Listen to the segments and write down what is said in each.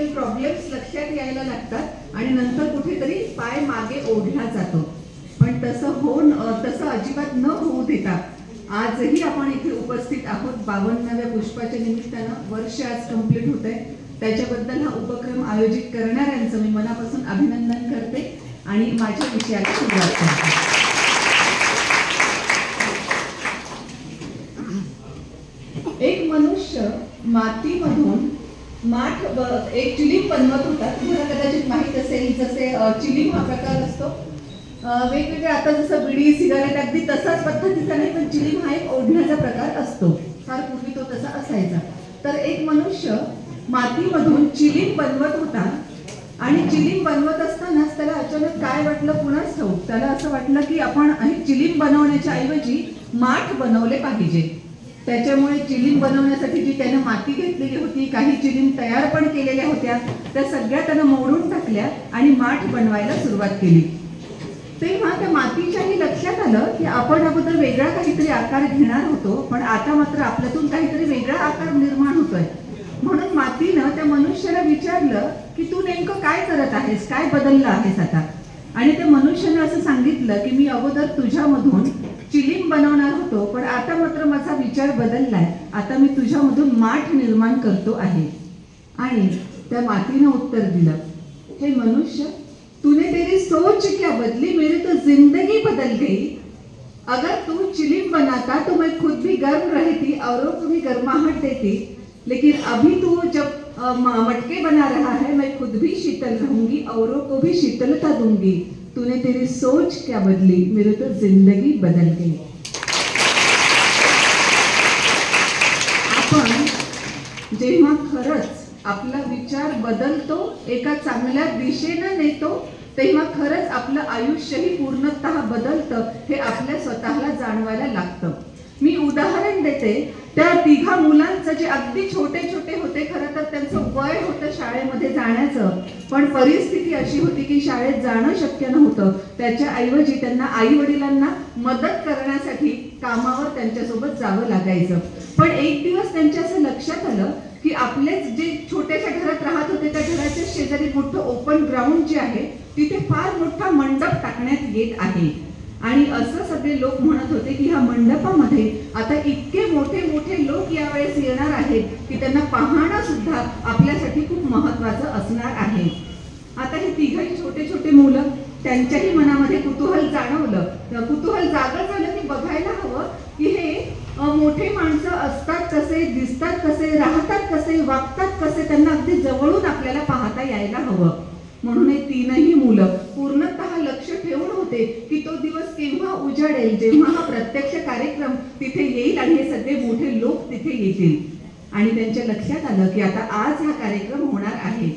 Practical problems लक्षात यायला लागतात आणि नंतर कुठेतरी पाय मागे ओढला जातो. पण तसं अजिबात न होऊ देता आजही आपण इथे उपस्थित आहोत. 52व्या पुष्पाच्या निमित्तानं वर्ष आज कंप्लीट होत आहे. त्याच्याबद्दल हा उपक्रम आयोजित करणाऱ्यांचं मी मनापासून अभिनंदन करते आणि माझ्या विषयाला सुरुवात करते. एक मनुष्य मातीमधून एक चिलीम बनवत होता. तुम्हाला कदाचित माहीत असेल, जसे चिलीम हा प्रकार असतो वेगवेगळे, आता जसं बिडी सिगारेट अगदी तसाच पद्धतीचा नाही, पण चिलीम हा एक ओढण्याचा प्रकार असतो. फार पूर्वी तो तसा असायचा. तर एक मनुष्य मातीमधून चिलीम बनवत होता आणि चिलीम बनवत असतानाच त्याला अचानक काय वाटलं कुणास ठाऊक, त्याला असं वाटलं की आपण चिलीम बनवण्याच्या ऐवजी माठ बनवले पाहिजे. त्याच्यामुळे चिलीम बनवण्यासाठी जी त्यानं माती घेतलेली होती, काही चिलीम तयार पण केलेल्या होत्या, त्या सगळ्या त्यानं मोडून टाकल्या आणि माठ बनवायला सुरुवात केली. तेव्हा त्या मातीच्याही लक्षात आलं की आपण अगोदर वेगळा काहीतरी आकार घेणार होतो, पण आता मात्र आपल्यातून काहीतरी वेगळा आकार निर्माण होतोय. म्हणून मातीनं त्या मनुष्याला विचारलं की तू नेमकं काय करत आहेस, काय बदललं आहेस आता. आणि त्या मनुष्यानं असं सांगितलं की मी अगोदर तुझ्यामधून चिलीम बनवणार होतो, पण आता मात्र माझा विचार बदललाय, आता मी तुझ्यामधून माठ निर्माण करतो आहे. आणि त्या मातीनं उत्तर दिलं, हे मनुष्य, तूने तेरी सोच क्या बदली, मेरी तो जिंदगी बदल गई. अगर तू चिलीम बनाता तो मैं खुद भी गर्म रहती, औरों को भी गर्माहट देती, लेकिन अभी तू जब मटके बना रहा है, मैं खुद भी शीतल रहूंगी, औरों को भी शीतलता दूंगी. तूने तेरी सोच क्या बदली, मेरी तो जिंदगी बदल गई. आपण जेव्हा खरंच आपला विचार बदलतो, एका चांगल्या दिशेनं नेतो, तेव्हा खरंच आपलं आयुष्यही पूर्णतः बदलतं हे आपल्या स्वतःला जाणवायला लागतं. मी उदाहरण देते, त्या तिघा मुलांचं जे अगदी छोटे छोटे होते, खरं तर त्यांचं वय होतं शाळेमध्ये जाण्याचं, पण परिस्थिती अशी होती की शाळेत जाणं शक्य नव्हतं. त्याच्याऐवजी त्यांना आई वडिलांना मदत करण्यासाठी कामावर त्यांच्यासोबत जावं लागायचं. पण एक दिवस त्यांच्या असं लक्षात आलं की आपलेच जे छोट्याशा घरात राहत होते, त्या घराच्या शेजारी मोठं ओपन ग्राउंड जे आहे, तिथे फार मोठा मंडप टाकण्यात येत आहे. आणि असं सगळे लोक म्हणत होते की ह्या मंडपामध्ये आता इतके मोठे मोठे लोक यावेळेस येणार आहेत की त्यांना पाहणं सुद्धा आपल्यासाठी खूप महत्वाचं असणार आहे. आता हे तिघही छोटे छोटे मुलं, त्यांच्याही मनामध्ये कुतूहल जाणवलं. कुतूहल जागं झालं की बघायला हवं की हे मोठे माणसं असतात कसे, दिसतात कसे, राहतात कसे, वागतात कसे, त्यांना अगदी जवळून आपल्याला पाहता यायला हवं. म्हणून हे तीनही मुलं पूर्णतः लक्ष ठेवून होते की तो दिवस केव्हा उजाडेल, जेव्हा हा प्रत्यक्ष कार्यक्रम तिथे येईल आणि हे सगळे मोठे लोक तिथे येतील. आणि त्यांच्या लक्षात आलं की आता आज हा कार्यक्रम होणार आहे.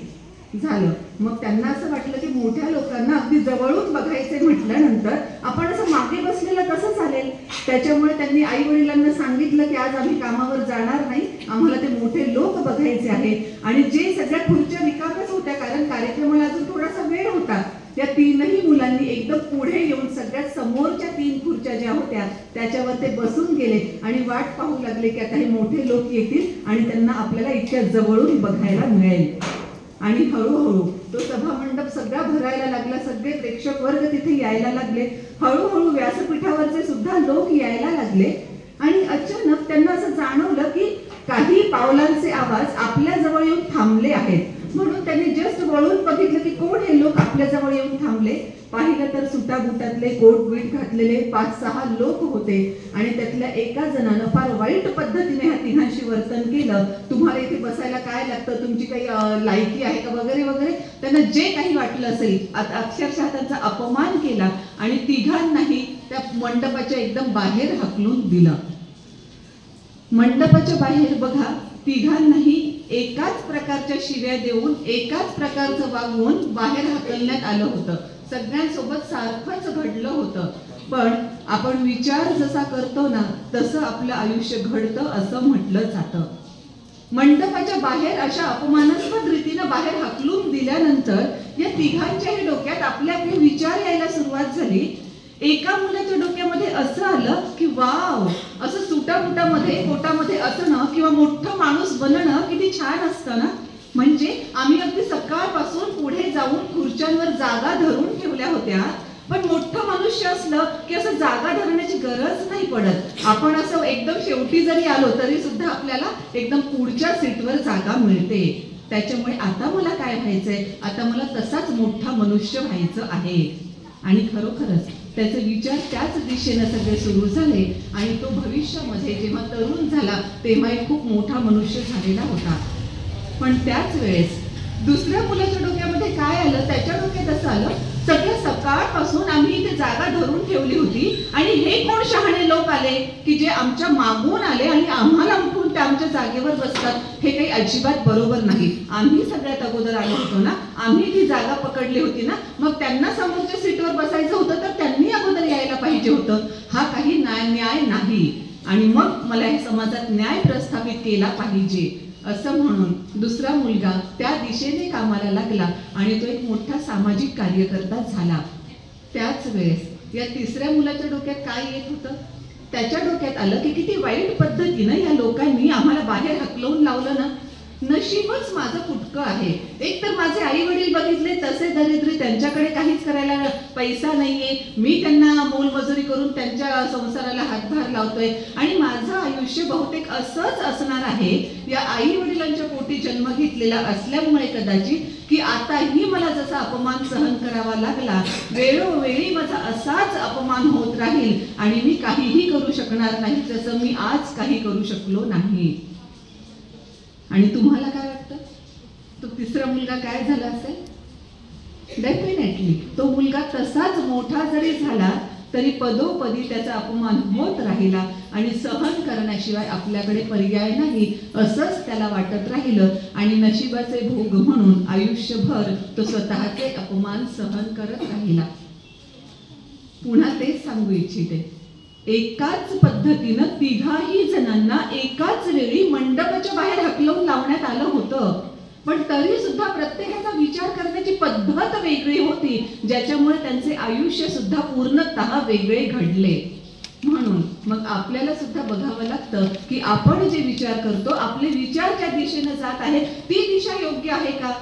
झालं. मग त्यांना असं वाटलं की मोठ्या लोकांना अगदी जवळून बघायचे म्हटल्यानंतर आपण असं मागे बसलेलं कसं चालेल. त्याच्यामुळे त्यांनी आई वडिलांना सांगितलं की आज आम्ही कामावर जाणार नाही, आम्हाला ते मोठे लोक बघायचे आहेत. आणि जे सगळ्या खुर्च्या रिकाम्याच होत्या, कारण कार्यक्रमाला अजून थोडासा वेळ होता, या तीनही मुलांनी एकदम पुढे येऊन सगळ्यात समोरच्या 3 खुर्च्या ज्या होत्या त्याच्यावर ते बसून गेले आणि वाट पाहू लागले की आता हे मोठे लोक येतील आणि त्यांना आपल्याला इतक्या जवळून बघायला मिळेल. आणि हळूहळू तो सभामंडप सगळा भरायला लागला, सगळे प्रेक्षक वर्ग तिथे यायला लागले, हळूहळू व्यासपीठावरचे सुद्धा लोक यायला लागले. आणि अचानक त्यांना असं जाणवलं की काही पावलांचे आवाज आपल्या जवळ येऊन थांबले आहेत. म्हणून त्यांनी जस्ट वळून बघितलं की कोण हे लोक आपल्या जवळ येऊन थांबले. पाहिलं तर सुटाबुटातले, कोट बीट घातलेले 5-6 लोक होते. आणि त्यातल्या एका जणानं फार वाईट पद्धतीने ह्या तिघांशी वर्तन केलं. तुम्हाला इथे बसायला काय लागतं, तुमची काही लायकी आहे का, वगैरे वगैरे. त्यांना जे काही वाटलं असेल, अक्षरशः त्यांचा अपमान केला आणि तिघांनाही त्या मंडपाच्या एकदम बाहेर हाकलून दिलं. मंडपाच्या बाहेर बघा, तिघांनाही एकाच प्रकारच्या शिव्या देऊन, एकाच प्रकारचं वागवून बाहेर हाकलण्यात आलं होतं. सगळ्यांसोबत सारखंच घडलं होतं. पण आपण विचार जसा करतो ना, तसं आपलं आयुष्य घडतं असं म्हटलं जातं. मंडपाच्या बाहेर अशा अपमानास्पद रीतीनं बाहेर हाकलून दिल्यानंतर या तिघांच्याही डोक्यात आपले आपले विचार यायला सुरुवात झाली. एका मुलाच्या डोक्यामध्ये असं आलं की वाव, असं सुटामुटामध्ये पोटामध्ये असणं किंवा मोठं माणूस बनणं किती छान असतं ना. म्हणजे आम्ही अगदी सकाळपासून पुढे जाऊन खुर्च्यांवर जागा धरून ठेवल्या होत्या, पण मोठं मनुष्य असलं की असं जागा धरण्याची गरज नाही पडत. आपण असं एकदम शेवटी जरी आलो तरी सुद्धा आपल्याला एकदम पुढच्या सीटवर जागा मिळते. त्याच्यामुळे आता मला काय व्हायचंय, आता मला तसाच मोठा मनुष्य व्हायचं आहे. आणि खरोखरच त्याचे विचार त्याच दिशेने सगळे सुरू झाले आणि तो भविष्यामध्ये जेव्हा तरुण झाला तेव्हा एक खूप मोठा मनुष्य झालेला होता. पण त्याच वेळेस दुसऱ्या मुलाच्या डोक्यामध्ये काय आलं, त्याच्या डोक्यात असं आलं, सगळं सकाळपासून आम्ही इथे जागा धरून ठेवली होती आणि हे कोण शहाणे लोक आले की जे आमच्या मागून आले आणि आम्हाला उठून त्या आमच्या जागेवर बसतात. हे काही अजिबात बरोबर नाही. आम्ही सगळ्यात अगोदर आलो होतो ना, आम्ही ती जागा पकडली होती ना, मग त्यांना समोरच्या सीटवर बसायचं होतं तर त्यांनी अगोदर यायला पाहिजे होतं. हा काही न्याय नाही. आणि मग मला या समाजात न्याय प्रस्थापित केला पाहिजे असं म्हणून दुसरा मुलगा त्या दिशेने कामाला लागला आणि तो एक मोठा सामाजिक कार्यकर्ता झाला. त्याच वेळेस या तिसऱ्या मुलाच्या डोक्यात काय येत होतं, त्याच्या डोक्यात आलं की किती वाईट पद्धतीनं या लोकांनी आम्हाला बाहेर हकलवून लावलं ना. नशीबच माझं फुटकं आहे. एक तर माझे आई वडील बघितले तसे दरिद्री, त्यांच्याकडे काहीच करायला पैसा नाहीये, मी त्यांना मोलमजुरी करून त्यांच्या संसाराला हातभार लावतोय आणि माझं आयुष्य बहुतेक असंच असणार आहे. या आई वडिलांच्या पोटी जन्म घेतलेला असल्यामुळे कदाचित की आताही मला जसा अपमान सहन करावा लागला, वेळोवेळी माझा असाच अपमान होत राहील आणि मी काहीही करू शकणार नाही जसं मी आज काही करू शकलो नाही. आणि तुम्हाला काय वाटतं, तो तिसरा मुलगा काय झाला असेल? डेफिनेटली तो मुलगा तसाच मोठा जरी झाला तरी पदोपदी त्याचा अपमान होत राहिला आणि सहन करण्याशिवाय आपल्याकडे पर्याय नाही असंच त्याला वाटत राहिलं आणि नशिबाचे भोग म्हणून आयुष्यभर तो स्वतःचे अपमान सहन करत राहिला. पुन्हा तेच सांगू इच्छिते, एकाच पद्धतीनं तिघाही जणांना एकाच वेळी मंडपाच्या बाहेर हकलवून लावण्यात आलं होतं, पण तरी सुद्धा प्रत्येकाचा विचार करण्याची पद्धत वेगळी होती, ज्याच्यामुळे त्यांचे आयुष्य सुद्धा पूर्णतः वेगळे घडले. म्हणून मग आपल्याला सुद्धा बघावं लागतं की आपण जे विचार करतो, आपले विचार ज्या दिशेने जात आहेत ती दिशा योग्य आहे का.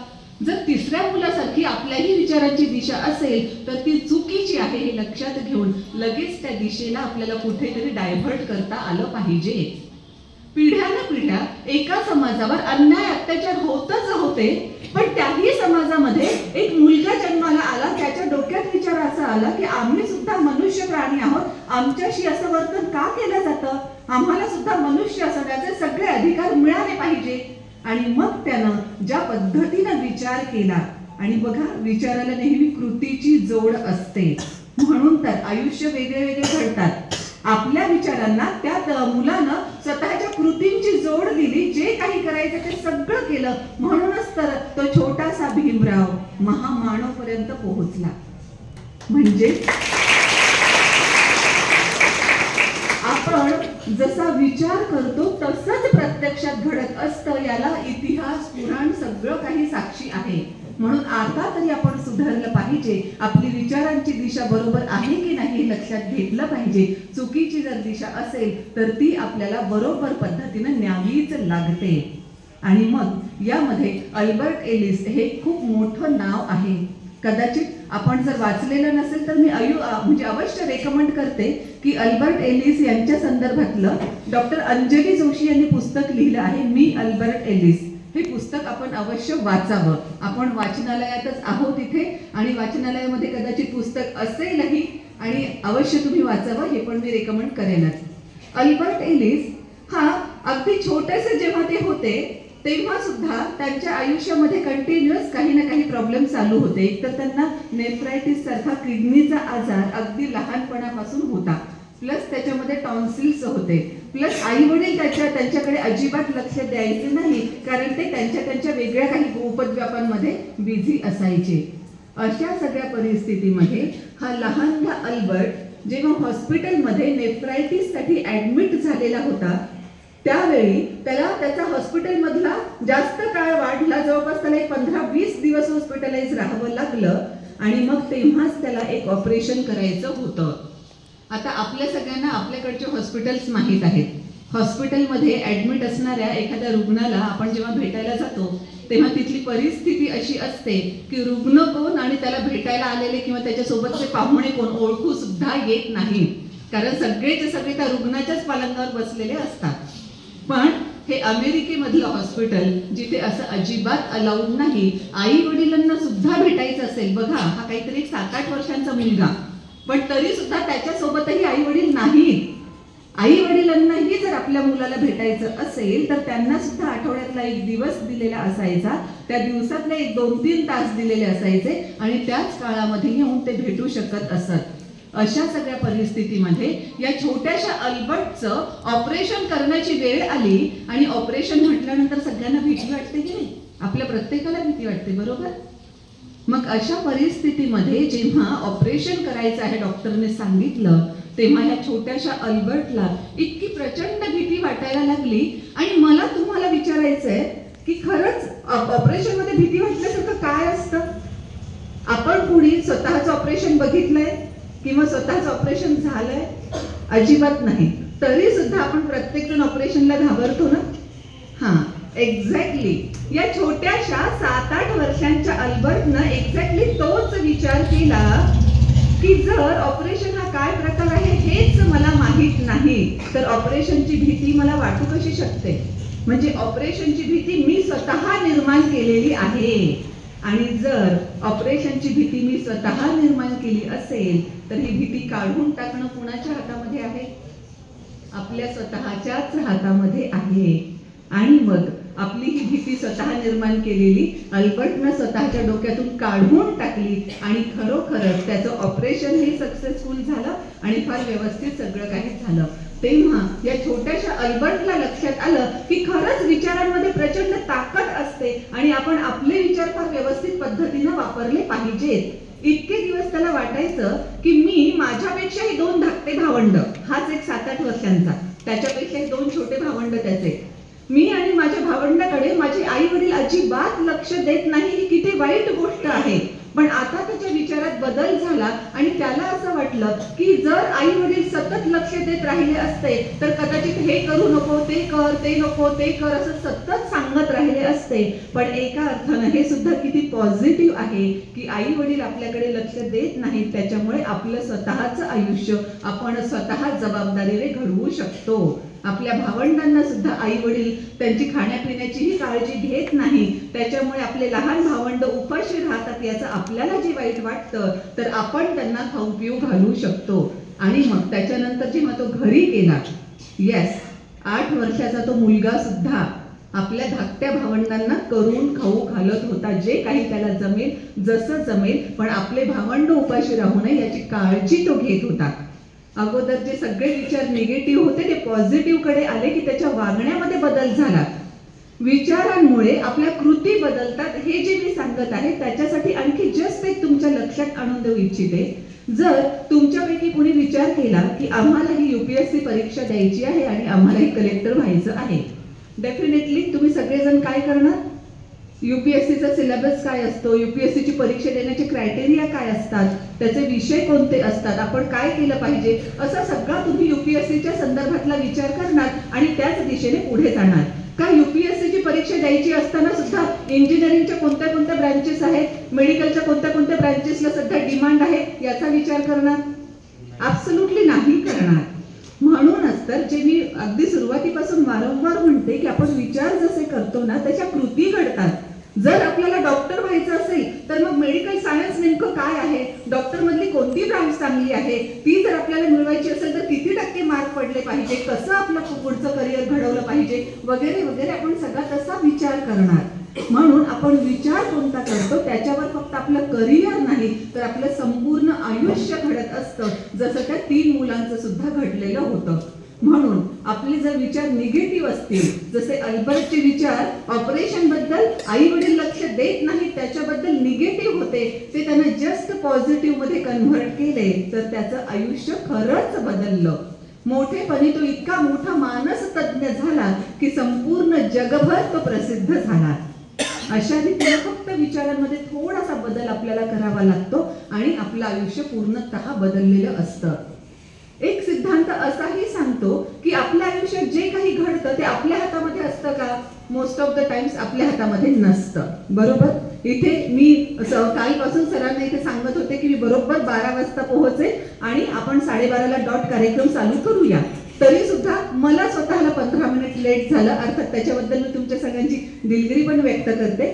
जर तिसऱ्या मुलासारखी आपल्याही विचारांची दिशा असेल तर ती चुकीची आहे हे लक्षात घेऊन लगेच त्या दिशेला आपल्याला कुठेतरी डायव्हर्ट करता आलं पाहिजे. पिढ्यानपिढ्या एका समाजावर अन्याय अत्याचार होतच होते, पण त्याही समाजामध्ये एक मुलगा जन्माला आला, त्याच्या डोक्यात विचार असा आला की आम्ही सुद्धा मनुष्य प्राणी आहोत, आमच्याशी असं वर्तन का केलं जातं, आम्हाला सुद्धा मनुष्य असण्याचे सगळे अधिकार मिळाले पाहिजे. आणि मग त्यानं ज्या पद्धतीनं विचार केला, आणि बघा विचाराला नेहमी कृतीची जोड असते, म्हणून तर आयुष्य वेगळे वेगळे घडतात. आपल्या विचारांना त्या मुलानं स्वतःच्या कृतींची जोड दिली, जे काही करायचं ते सगळं केलं, म्हणूनच तर तो छोटासा भीमराव महामानव पर्यंत पोहोचला. म्हणजे आपण जसा विचार करतो तसंच प्रत्यक्षात घडत असतं, याला इतिहास पुराण सगळं काही साक्षी आहे. म्हणून आता तरी आपण सुधारलं पाहिजे, आपली विचारांची दिशा बरोबर आहे की नाही लक्षात घेतलं पाहिजे. चुकीची जर दिशा असेल तर ती आपल्याला बरोबर पद्धतीने न्यावीच लागते. आणि मग यामध्ये अल्बर्ट एलिस हे खूप मोठं नाव आहे. कदाचित आपण जर वाचलेलं नसेल तर मी म्हणजे अवश्य रेकमेंड करते की अल्बर्ट एलिस यांच्या संदर्भातलं डॉक्टर अंजली जोशी यांनी पुस्तक लिहिलं आहे, मी अल्बर्ट एलिस. हे पुस्तक आपण अवश्य वाचावं. आपण वाचनालयातच आहोत इथे आणि वाचनालयामध्ये कदाचित पुस्तक असेलही आणि अवश्य तुम्ही वाचावं, हे पण मी रेकमेंड करेनच. अल्बर्ट एलिस हा अगदी छोटेसे जेव्हा ते होते तेव्हा सुद्धा त्यांच्या आयुष्यामध्ये कंटिन्युअस काही ना काही प्रॉब्लेम चालू होते. एक तर त्यांना नेफ्रायटिस सारखा किडनीचा आजार अगदी लहानपणापासून होता, प्लस त्याच्यामध्ये टॉन्सिल्स होते, प्लस आई वडील त्यांच्याकडे अजिबात लक्ष द्यायचे नाही, कारण ते त्यांच्या वेगळ्या काही उपद्व्यापांमध्ये बिझी असायचे. अशा सगळ्या परिस्थितीमध्ये हा लहानगा अल्बर्ट जेव्हा हॉस्पिटलमध्ये नेफ्रायटिस साठी ऍडमिट झालेला होता, त्यावेळी त्याला त्याचा हॉस्पिटलमधला जास्त काळ वाढला, जवळपास त्याला 15-20 दिवस हॉस्पिटलाइज राहावं लागलं आणि मग तेव्हाच त्याला एक ऑपरेशन करायचं होतं. आता आपल्या सगळ्यांना आपल्याकडचे हॉस्पिटल्स माहीत आहेत. हॉस्पिटलमध्ये ॲडमिट असणाऱ्या एखाद्या रुग्णाला आपण जेव्हा भेटायला जातो तेव्हा तिथली परिस्थिती अशी असते की रुग्ण कोण आणि त्याला भेटायला आलेले किंवा त्याच्यासोबतचे पाहुणे कोण ओळखू सुद्धा येत नाही, कारण सगळेचे सगळे त्या रुग्णाच्याच पलंगावर बसलेले असतात. पण हे अमेरिकेमधलं हॉस्पिटल जिथे असं अजिबात अलाउड नाही. आई वडिलांना सुद्धा भेटायचं असेल, बघा हा काहीतरी 7-8 वर्षांचा मुलगा, पण तरी सुद्धा त्याच्यासोबतही आई वडील नाहीत. आई वडिलांनाही जर आपल्या मुलाला भेटायचं असेल तर त्यांना सुद्धा आठवड्यातला 1 दिवस दिलेला असायचा, त्या दिवसातले 1-2-3 तास दिलेले असायचे आणि त्याच काळामध्ये येऊन ते भेटू शकत असत. अशा सगळ्या परिस्थितीमध्ये या छोट्याशा अल्बर्टचं ऑपरेशन करण्याची वेळ आली आणि ऑपरेशन म्हटल्यानंतर सगळ्यांना भीती वाटते की नाही? आपल्या प्रत्येकाला भीती वाटते, बरोबर? मग अशा परिस्थितीमध्ये जेव्हा ऑपरेशन करायचं आहे डॉक्टरने सांगितलं तेव्हा या छोट्याशा अल्बर्टला इतकी प्रचंड भीती वाटायला लागली. आणि मला तुम्हाला विचारायचंय की खरंच ऑपरेशन मध्ये भीती वाटल्यासारखं काय असतं? आपण कुणी स्वतःचं ऑपरेशन बघितलंय किंवा स्वतःचं ऑपरेशन झालंय? अजिबात नाही. तरी सुद्धा आपण प्रत्येक जण ऑपरेशनला घाबरतो ना. हा, एक्झॅक्टली या छोट्याशा 7-8 वर्षांच्या अल्बर्टनं एक्झॅक्टली तोच विचार केला की जर ऑपरेशन हा काय प्रकार आहे हेच मला माहित नाही तर ऑपरेशनची भीती मला वाटू कशी शकते? म्हणजे ऑपरेशनची भीती मी स्वतः निर्माण केलेली आहे. आणि जर ऑपरेशनची भीती मी स्वतः निर्माण केली असेल तर ही भीती काढून टाकणं कुणाच्या हातामध्ये आहे? आपल्या स्वतःच्याच हातामध्ये आहे. आणि मग आपली ही भीती स्वतः निर्माण केलेली अल्बर्टनं स्वतःच्या डोक्यातून काढून टाकली आणि खरोखरच त्याचं ऑपरेशन हे सक्सेसफुल झालं आणि फार व्यवस्थित सगळं काही झालं. तेव्हा या छोट्याशा अल्बर्टला लक्षात आलं की खरंच विचारांमध्ये प्रचंड ताकद असते आणि आपण आपले विचार फार व्यवस्थित पद्धतीनं वापरले पाहिजेत. इतके दिवस त्याला वाटायचं की मी माझ्यापेक्षाही 2 धाकटे भावंड, हाच एक 7-8 वर्षांचा, त्याच्यापेक्षाही 2 छोटे भावंड त्याचे, मी आणि माझ्या भावंडाकडे माझे आई वडील अजिबात लक्ष देत नाही, ही किती वाईट गोष्ट आहे. पण आता त्याच्या विचारात बदल झाला आणि त्याला असं वाटलं की जर आई वडील सतत लक्ष देत राहिले असते तर कदाचित हे करू नको, ते कर, ते नको, ते कर असं सतत सांगत राहिले असते. पण एका अर्थानं हे सुद्धा किती पॉझिटिव्ह आहे की आई वडील आपल्याकडे लक्ष देत नाहीत, त्याच्यामुळे आपलं स्वतःचं आयुष्य आपण स्वतः जबाबदारीने घडवू शकतो. आपल्या भावंडांना सुद्धा आई वडील त्यांची खाण्यापिण्याचीही काळजी घेत नाही, त्याच्यामुळे आपले लहान भावंड उपाशी राहतात याचं आपल्याला जे वाईट वाटतं तर आपण त्यांना खाऊ पिऊ घालू शकतो. आणि मग त्याच्यानंतर जेव्हा तो घरी गेला, 8 वर्षाचा तो मुलगा सुद्धा आपल्या धाकट्या भावंडांना करून खाऊ घालत होता, जे काही त्याला जमेल, जसं जमेल, पण आपले भावंड उपाशी राहू नये याची काळजी तो घेत होता. अगोदर जे सगळे विचार निगेटिव्ह होते ते पॉझिटिव्ह कडे आले की त्याच्या वागण्यामध्ये बदल झाला. विचारांमुळे आपल्या कृती बदलतात हे जे मी सांगत आहे त्याच्यासाठी आणखी जस्ट एक तुमच्या लक्षात आणून देऊ इच्छिते. जर तुमच्यापैकी कुणी विचार केला की आम्हाला ही UPSC परीक्षा द्यायची आहे आणि आम्हालाही कलेक्टर व्हायचं आहे, डेफिनेटली तुम्ही सगळेजण काय करणार? UPSCचा सिलेबस काय असतो, UPSCची परीक्षा देण्याचे क्रायटेरिया काय असतात, त्याचे विषय कोणते असतात, आपण काय केलं पाहिजे, असा सगळा तुम्ही UPSCच्या संदर्भातला विचार करणार आणि त्याच दिशेने पुढे जाणार. का UPSCची परीक्षा द्यायची असताना सुद्धा इंजिनिअरिंगच्या कोणत्या कोणत्या ब्रांचेस आहेत, मेडिकलच्या कोणत्या कोणत्या ब्रांचेसला सध्या डिमांड आहे याचा विचार करणार? ॲब्सोल्युटली नाही करणार. म्हणूनच तर जे मी अगदी सुरुवातीपासून वारंवार म्हणते की आपण विचार जसे करतो ना तशा कृती घडतात. जर आपल्याला डॉक्टर व्हायचं असेल तर मग मेडिकल सायन्स नेमकं काय आहे, डॉक्टर मधली कोणती ब्रांच चांगली आहे, ती जर आपल्याला मिळवायची असेल तर किती टक्के मार्क पडले पाहिजे, कसं आपलं पुढचं करिअर घडवलं पाहिजे वगैरे वगैरे आपण सगळा तसा विचार करणार. म्हणून आपण विचार कोणता करतो त्याच्यावर फक्त आपलं करिअर नाही तर आपलं संपूर्ण आयुष्य घडत असतं, जसं त्या 3 मुलांचं सुद्धा घडलेलं होतं. म्हणून आपले जर विचार निगेटिव्ह असतील, जसे अल्बर्टचे विचार ऑपरेशन बद्दल आई वडील लक्ष देत नाही त्याच्याबद्दल निगेटिव्ह होते, ते त्याने जस्ट पॉझिटिव्ह मध्ये कन्व्हर्ट केले तर त्याचं आयुष्य खरंच बदललं. मोठेपणी तो इतका मोठा मानसतज्ञ झाला की संपूर्ण जगभर तो प्रसिद्ध झाला. अशा रीतीने फक्त विचारांमध्ये थोडासा बदल आपल्याला करावा लागतो आणि आपलं आयुष्य पूर्णतः बदललेलं असतं. एक सिद्धांत असाही सांगतो की आपल्या आयुष्यात जे काही घडतं ते आपल्या हातामध्ये असतं का? मोस्ट ऑफ द टाइम्स आपल्या हातामध्ये नसतं, बरोबर. इथे मी कालपासून सरांना इथे सांगत होते की मी बरोबर 12 वाजता पोहोचेल आणि आपण 12:30ला डॉट कार्यक्रम चालू करूया. तरी सुद्धा मला स्वतःला 15 मिनिट लेट झालं. अर्थात त्याच्याबद्दल मी तुमच्या सगळ्यांची दिलगिरी पण व्यक्त करते.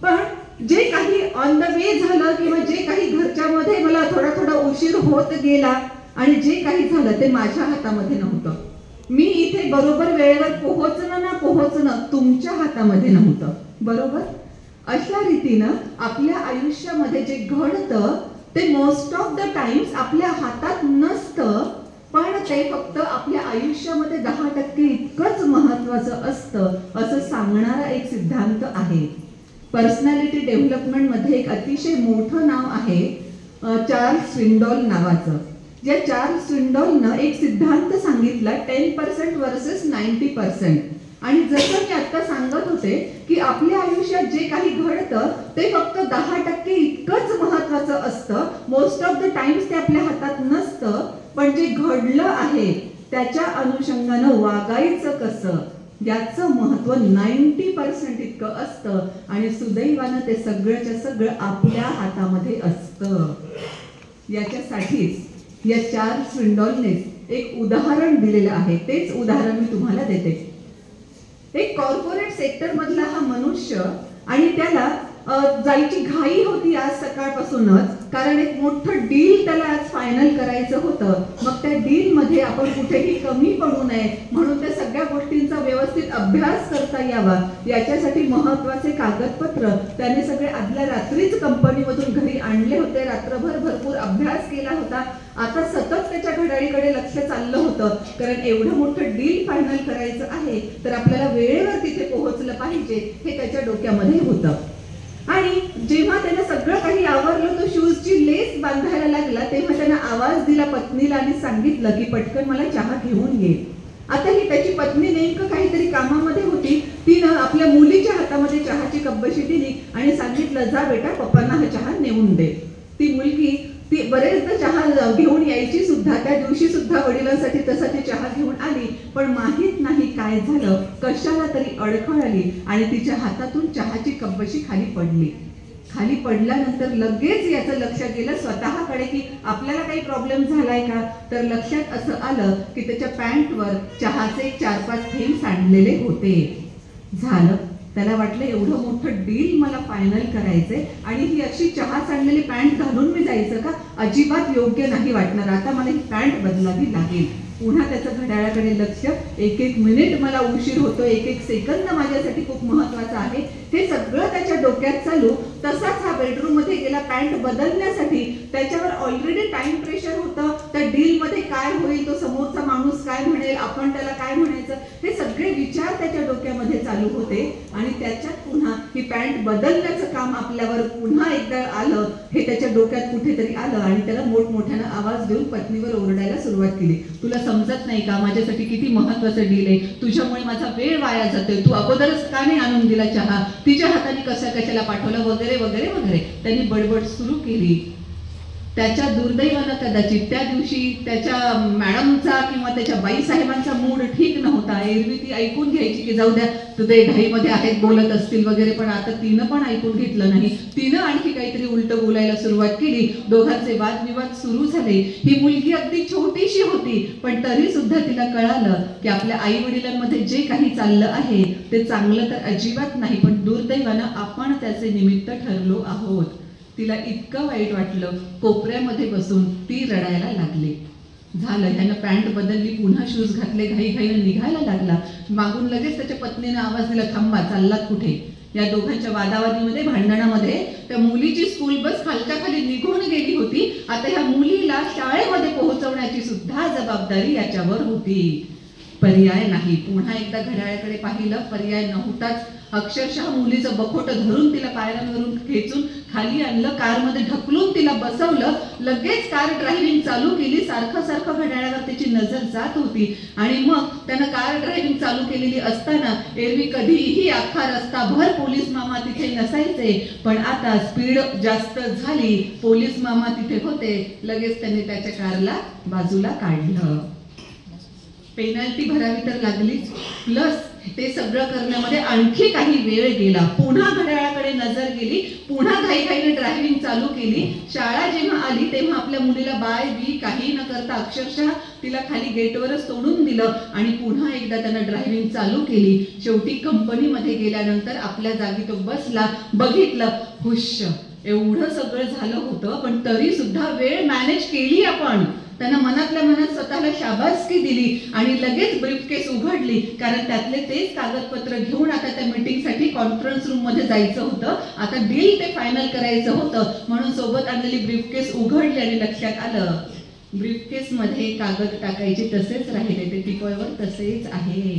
पण जे काही ऑन द वे झालं किंवा जे काही घरच्यामध्ये मला थोडा थोडा उशीर होत गेला आणि जे काही झालं ते माझ्या हातामध्ये नव्हतं. मी इथे बरोबर वेळेवर पोहोचणं ना पोहोचणं तुमच्या हातामध्ये नव्हतं, बरोबर. अशा रीतीनं आपल्या आयुष्यामध्ये जे घडतं ते मोस्ट ऑफ द टाइम्स आपल्या हातात नसतं, पण ते फक्त आपल्या आयुष्यामध्ये 10% इतकंच महत्वाचं असतं असं सांगणारा एक सिद्धांत आहे. पर्सनॅलिटी डेव्हलपमेंट मध्ये एक अतिशय मोठं नाव आहे चार्ल्स स्विंडोल नावाचं. या चार्ल्स स्विंडोलनं एक सिद्धांत सांगितला 10% वर्सेस 90%. आणि जसं मी आता सांगत होते की आपल्या आयुष्यात जे काही घडतं ते फक्त 10% इतकंच महत्वाचं असतं. मोस्ट ऑफ द टाइम्स ते आपल्या हातात नसतं, पण जे घडलं आहे त्याच्या अनुषंगानं वागायचं कसं याचं महत्व 90% इतकं असतं. आणि सुदैवानं ते सगळंच्या सगळं आपल्या हातामध्ये असतं. याच्यासाठीच या चार्ल्स स्विंडोलने एक उदाहरण दिलेलं आहे. तेच उदाहरण मी तुम्हाला देते. एक कॉर्पोरेट सेक्टर मधला हा मनुष्य आणि त्याला जायची घाई होती आज सकाळपासूनच, कारण एक मोठं डील त्याला आज फायनल करायचं होतं. मग त्या डील मध्ये आपण कुठेही कमी पडू नये म्हणून त्या सगळ्या गोष्टींचा व्यवस्थित अभ्यास करता यावा याच्यासाठी महत्वाचे कागदपत्र त्याने सगळे आदल्या रात्रीच कंपनीमधून घरी आणले होते. रात्रभर भरपूर अभ्यास केला होता. आता सतत त्याच्या घड्याळीकडे लक्ष चाललं होतं, कारण एवढं मोठं डील फायनल करायचं आहे तर आपल्याला वेळेवर तिथे पोहोचलं पाहिजे हे त्याच्या डोक्यामध्ये होतं. आणि जेव्हा त्याने सगळं काही आवरलं तो शूजची लेस बांधायला लागला तेव्हा त्याने आवाज दिला पत्नीला आणि सांगितलं की पटकन मला चहा घेऊन ये. आता ही त्याची पत्नी नेमकं काहीतरी कामामध्ये होती. तिनं आपल्या मुलीच्या हातामध्ये चहाची कब्बशी दिली आणि सांगितलं जा बेटा पप्पांना हा चहा नेऊन दे. ती मुलगी ती बरेचदा चहा घेऊन यायची सुद्धा. त्या दिवशी सुद्धा वडिलांसाठी तसा ती चहा घेऊन आली, पण माहित नाही काय झालं, कशाला तरी अडखळली आणि तिच्या हातातून चहाची कब्बशी खाली पडली. खाली पडल्यानंतर लगेच याचं लक्ष गेलं स्वतःकडे की आपल्याला काही प्रॉब्लेम झालाय का. तर लक्षात असं आलं की त्याच्या पॅन्टवर चहाचे 4-5 थेंब सांडलेले होते. झालं. त्याला वाटलं एवढं मोठं डील मला फायनल करायचंय आणि ही अशी चहा सांडलेली पॅन्ट घालून मी जायचं का? अजिबात योग्य नाही वाटणार. आता मला ही पॅन्ट बदलावी लागेल. पुन्हा त्याचं घड्याळाकडे लक्ष. एक एक मिनिट मला उशीर होतो, एक एक सेकंद माझ्यासाठी खूप महत्वाचा आहे हे सगळं त्याच्या डोक्यात चालू. तसाच हा बेडरूम मध्ये गेला पॅन्ट बदलण्यासाठी. त्याच्यावर ऑलरेडी टाइम प्रेशर होतं. त्या डील मध्ये काय होईल, तो समोरचा माणूस काय म्हणेल, आपण त्याला काय म्हणायचं, हे सगळे विचार त्याच्या डोक्यामध्ये चालू होते. आणि त्याच्यात पुन्हा ही पॅन्ट बदलण्याचं काम आपल्यावर पुन्हा एकदा आलं हे त्याच्या डोक्यात कुठेतरी आलं आणि त्याला मोठमोठ्यानं आवाज देऊन पत्नीवर ओरडायला सुरुवात केली. तुला समजत नाही का माझ्यासाठी किती महत्वाचं डील आहे, तुझ्यामुळे माझा वेळ वाया जातोय, तू अगोदरच का नाही आणून दिला चहा, तिच्या हाताने कशाला पाठवलं वगैरे वगैरे वगैरे त्यांनी बडबड सुरू केली. त्याच्या दुर्दैवानं कदाचित त्या दिवशी त्याच्या मॅडमचा किंवा त्याच्या बाईसाहेबांचा मूड ठीक नव्हता. एरवी ती ऐकून घ्यायची की जाऊ द्या तुझे घाईमध्ये आहेत बोलत असतील वगैरे, पण आता तिनं पण ऐकून घेतलं नाही. तिनं आणखी काहीतरी उलट बोलायला सुरुवात केली. दोघांचे वादविवाद सुरू झाले. ही मुलगी अगदी छोटीशी होती, पण तरी सुद्धा तिला कळालं की आपल्या आई वडिलांमध्ये जे काही चाललं आहे ते चांगलं तर अजिबात नाही, पण दुर्दैवानं आपण त्याचे निमित्त ठरलो आहोत. तिला इतकं वाईट वाटलं, कोपऱ्यामध्ये बसून ती रडायला लागली. झालं, ह्यानं पॅन्ट बदलली, पुन्हा शूज घातले, घाईघाईनं निघायला लागला. मागून लगेच त्याच्या पत्नीने आवाज दिला थांबा, चाललात कुठे. या दोघांच्या वादावादीमध्ये भांडणामध्ये त्या मुलीची स्कूल बस खालच्या खाली निघून गेली होती. आता ह्या मुलीला शाळेमध्ये पोहोचवण्याची सुद्धा जबाबदारी याच्यावर होती. पर्याय नाही. पुन्हा एकदा घड्याळाकडे पाहिलं, पर्याय नव्हताच. अक्षरशः मुलीचं बखोटं धरून तिला पायऱ्यांवरून खेचून खाली आणलं, कारमध्ये ढकलून तिला बसवलं. लगेच कार ड्रायव्हिंग चालू केली. सारखं घड्याळावर त्याची नजर जात होती आणि मग त्यानं कार ड्रायव्हिंग चालू केलेली असताना एरवी कधीही अख्खा रस्ताभर पोलीस मामा तिथे नसायचे, पण आता स्पीड जास्त झाली, पोलीस मामा तिथे होते. लगेच त्याने त्याच्या कारला बाजूला काढलं. पेनल्टी भरावी तर लागलीच, प्लस ते सगळं करण्यामध्ये आणखी काही वेळ गेला. पुन्हा घड्याळाकडे नजर गेली, पुन्हा घाईघाईने ड्रायव्हिंग चालू केली. शाळा जेव्हा आली तेव्हा आपल्या मुलीला बाय बी काही न करता अक्षरशः तिला खाली गेटवरच सोडून दिलं आणि पुन्हा एकदा त्यानं ड्रायव्हिंग चालू केली. शेवटी कंपनीमध्ये गेल्यानंतर आपल्या जागी तो बसला, बघितलं, हुश, एवढं सगळं झालं होतं पण तरी सुद्धा वेळ मॅनेज केली आपण. त्यानं मनातल्या मनात स्वतःला शाबासकी दिली आणि लगेच ब्रीफकेस उघडली, कारण त्यातले तेच कागदपत्र घेऊन आता त्या मीटिंगसाठी कॉन्फरन्स रूम मध्ये जायचं होतं. आता डील ते फायनल करायचं होतं, म्हणून सोबत आणलेली ब्रीफकेस उघडली आणि लक्षात आलं ब्रीफकेस मध्ये कागद टाकायचे तसेच राहिले, ते टिपॉयवर तसेच आहे.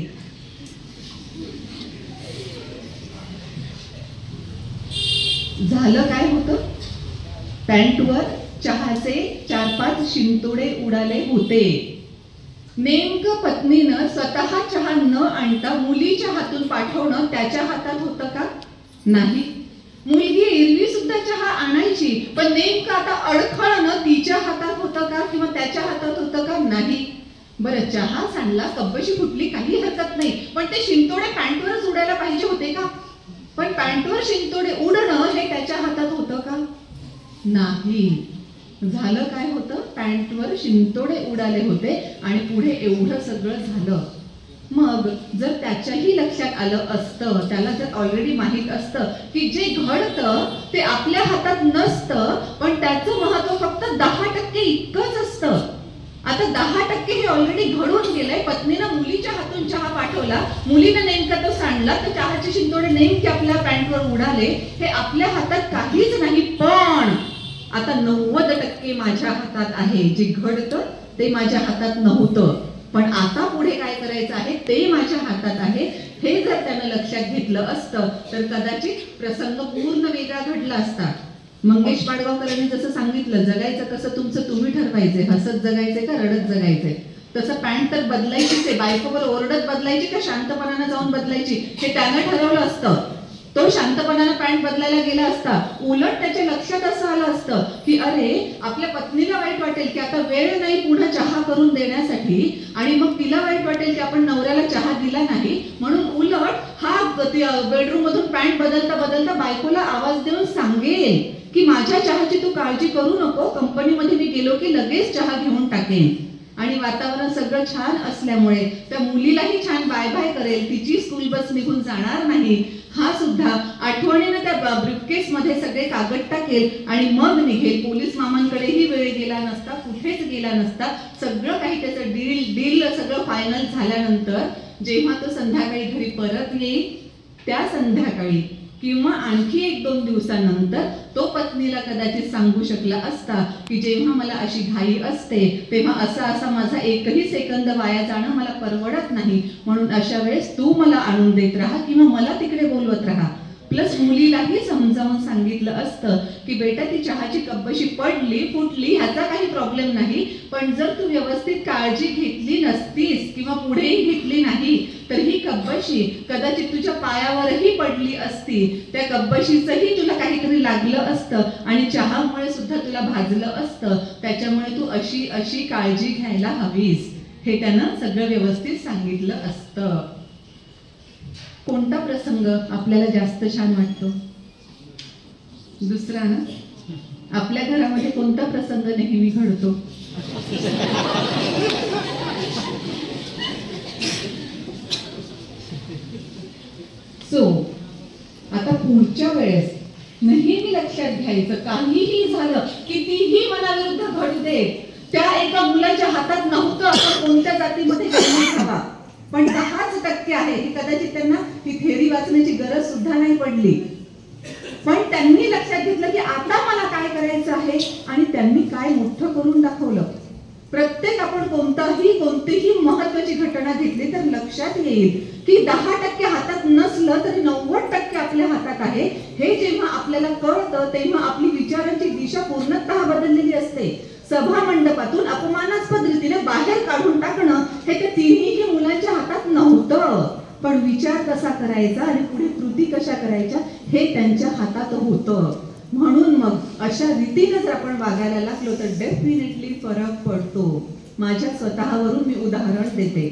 झालं काय होतं, पॅन्टवर चहाचे 4-5 शिंतोडे उडाले होते. नेमकं पत्नीनं स्वतः चहा न आणता मुलीच्या हातून पाठवणं त्याच्या हातात होतं का? नाही. मुलगी एरवी सुद्धा चहा आणायची, पण नेमकं आता अडखळणं तिच्या हातात होतं का किंवा त्याच्या हातात होतं का? नाही. बरं, चहा सांडला, कब्बशी फुटली, काही हरकत नाही, पण ते शिंतोडे पॅन्टवरच उडायला पाहिजे होते का? पण पॅन्टवर शिंतोडे उडणं हे त्याच्या हातात होतं का? नाही. झालं काय होतं, पॅन्टवर शिंतोडे उडाले होते आणि पुढे एवढं सगळं झालं. मग जर त्याच्याही लक्षात आलं असतं, त्याला जर ऑलरेडी माहित असतं की जे घडतं ते आपल्या हातात नसतं, पण त्याचं महत्व फक्त 10% इतकंच असतं. आता 10% हे ऑलरेडी घडून गेलंय. पत्नीनं मुलीच्या हातून चहा पाठवला, मुलीनं नेमका तो सांडला, तर चहाचे शिंतोडे नेमके आपल्या पॅन्टवर उडाले. हे आपल्या हातात काहीच नाही, पण आता 90% माझ्या हातात आहे. जे घडतं ते माझ्या हातात नव्हतं, पण आता पुढे काय करायचं आहे ते माझ्या हातात आहे. हे जर त्यानं लक्षात घेतलं असतं तर कदाचित प्रसंग पूर्ण वेगळा घडला असता. मंगेश पाडगावकरांनी जसं सांगितलं, जगायचं कसं तुमचं तुम्ही ठरवायचंय, हसत जगायचंय का रडत जगायचंय. तसं पॅन्ट तर बदलायचीच आहे, बायकोवर ओरडत बदलायची का शांतपणानं जाऊन बदलायची हे त्यानं ठरवलं असतं. तो शांतपणानं पॅन्ट बदलायला गेला असता. उलट त्याच्या लक्षात असं आलं असतं की अरे, आपल्या पत्नीला वाईट वाटेल की आता वेळ नाही पुन्हा चहा करून देण्यासाठी, आणि मग तिला वाईट वाटेल की आपण नवऱ्याला चहा दिला नाही, म्हणून उलट हा बेडरूम मधून पॅन्ट बदलता बदलता बायकोला आवाज देऊन सांगेल की माझ्या चहाची तू काळजी करू नको, कंपनीमध्ये मी गेलो की लगेच चहा घेऊन टाकेन. आणि वातावरण सगळं छान असल्यामुळे त्या मुलीलाही छान बाय बाय करेल, तिची स्कूल बस निघून जाणार नाही. हा सुद्धा आठवणीनं त्या ब्रीफकेस मध्ये सगळे कागद टाकेल आणि मग निघेल. पोलीस मामांकडेही वेळ गेला नसता, कुठेच गेला नसता. सगळं काही त्याचं डील सगळं फायनल झाल्यानंतर जेव्हा तो संध्याकाळी घरी परत येईल, त्या संध्याकाळी किंवा आणखी 1-2 दिवसानंतर तो पत्नीला कदाचित सांगू शकला असता की जेव्हा मला अशी घाई असते तेव्हा असा माझा एकही सेकंद वाया जाणं मला परवडत नाही, म्हणून अशा वेळेस तू मला आणून देत राहा किंवा मला तिकडे बोलवत राहा. प्लस मुलीलाही समजावून सांगितलं असतं की बेटा, ती चहाची कब्बशी पडली फुटली ह्याचा काही प्रॉब्लेम नाही, पण जर तू व्यवस्थित काळजी घेतली नसतीस किंवा पुढेही घेतली नाही तर ही कब्बशी कदाचित तुझ्या पायावरही पडली असती, त्या कब्बशीचंही तुला काहीतरी लागलं असतं आणि चहामुळे सुद्धा तुला भाजलं असतं. त्याच्यामुळे तू अशी काळजी घ्यायला हवीस, हे त्यानं सगळं व्यवस्थित सांगितलं असतं. कोणता प्रसंग आपल्याला जास्त छान वाटतो? दुसरा ना? आपल्या घरामध्ये कोणता प्रसंग नेहमी घडतो? सो आता पुढच्या वेळेस नेहमी लक्षात घ्यायचं, काहीही झालं, कितीही मनाविरुद्ध घडू दे, त्या एका मुलाच्या हातात नव्हतं आपण कोणत्या जातीमध्ये जन्म घ्यावा, पण 10% आहे की कदाचित त्यांना ती थेरी वाचण्याची गरज सुद्धा नाही पडली, पण त्यांनी लक्षात घेतलं की आता मला काय करायचं आहे आणि त्यांनी काय मोठं करून दाखवलं. प्रत्येक आपण कोणतीही महत्वाची घटना घेतली तर लक्षात येईल की 10% हातात नसलं तरी 90% आपल्या हातात आहे. हे जेव्हा आपल्याला कळतं तेव्हा आपली विचारांची दिशा पूर्णतः बदललेली असते. सभा मंडपातून अपमानास्पद रीतीने बाहेर काढून टाकणं हे त्या तिन्ही मुलांच्या हातात नव्हतं, पण विचार कसा करायचा आणि पुढे कृती कशा करायच्या हे त्यांच्या हातात होतं. म्हणून मग अशा रीतीने जर आपण वागायला लागलो तर डेफिनेटली फरक पडतो. माझ्या स्वतःवरून मी उदाहरण देते.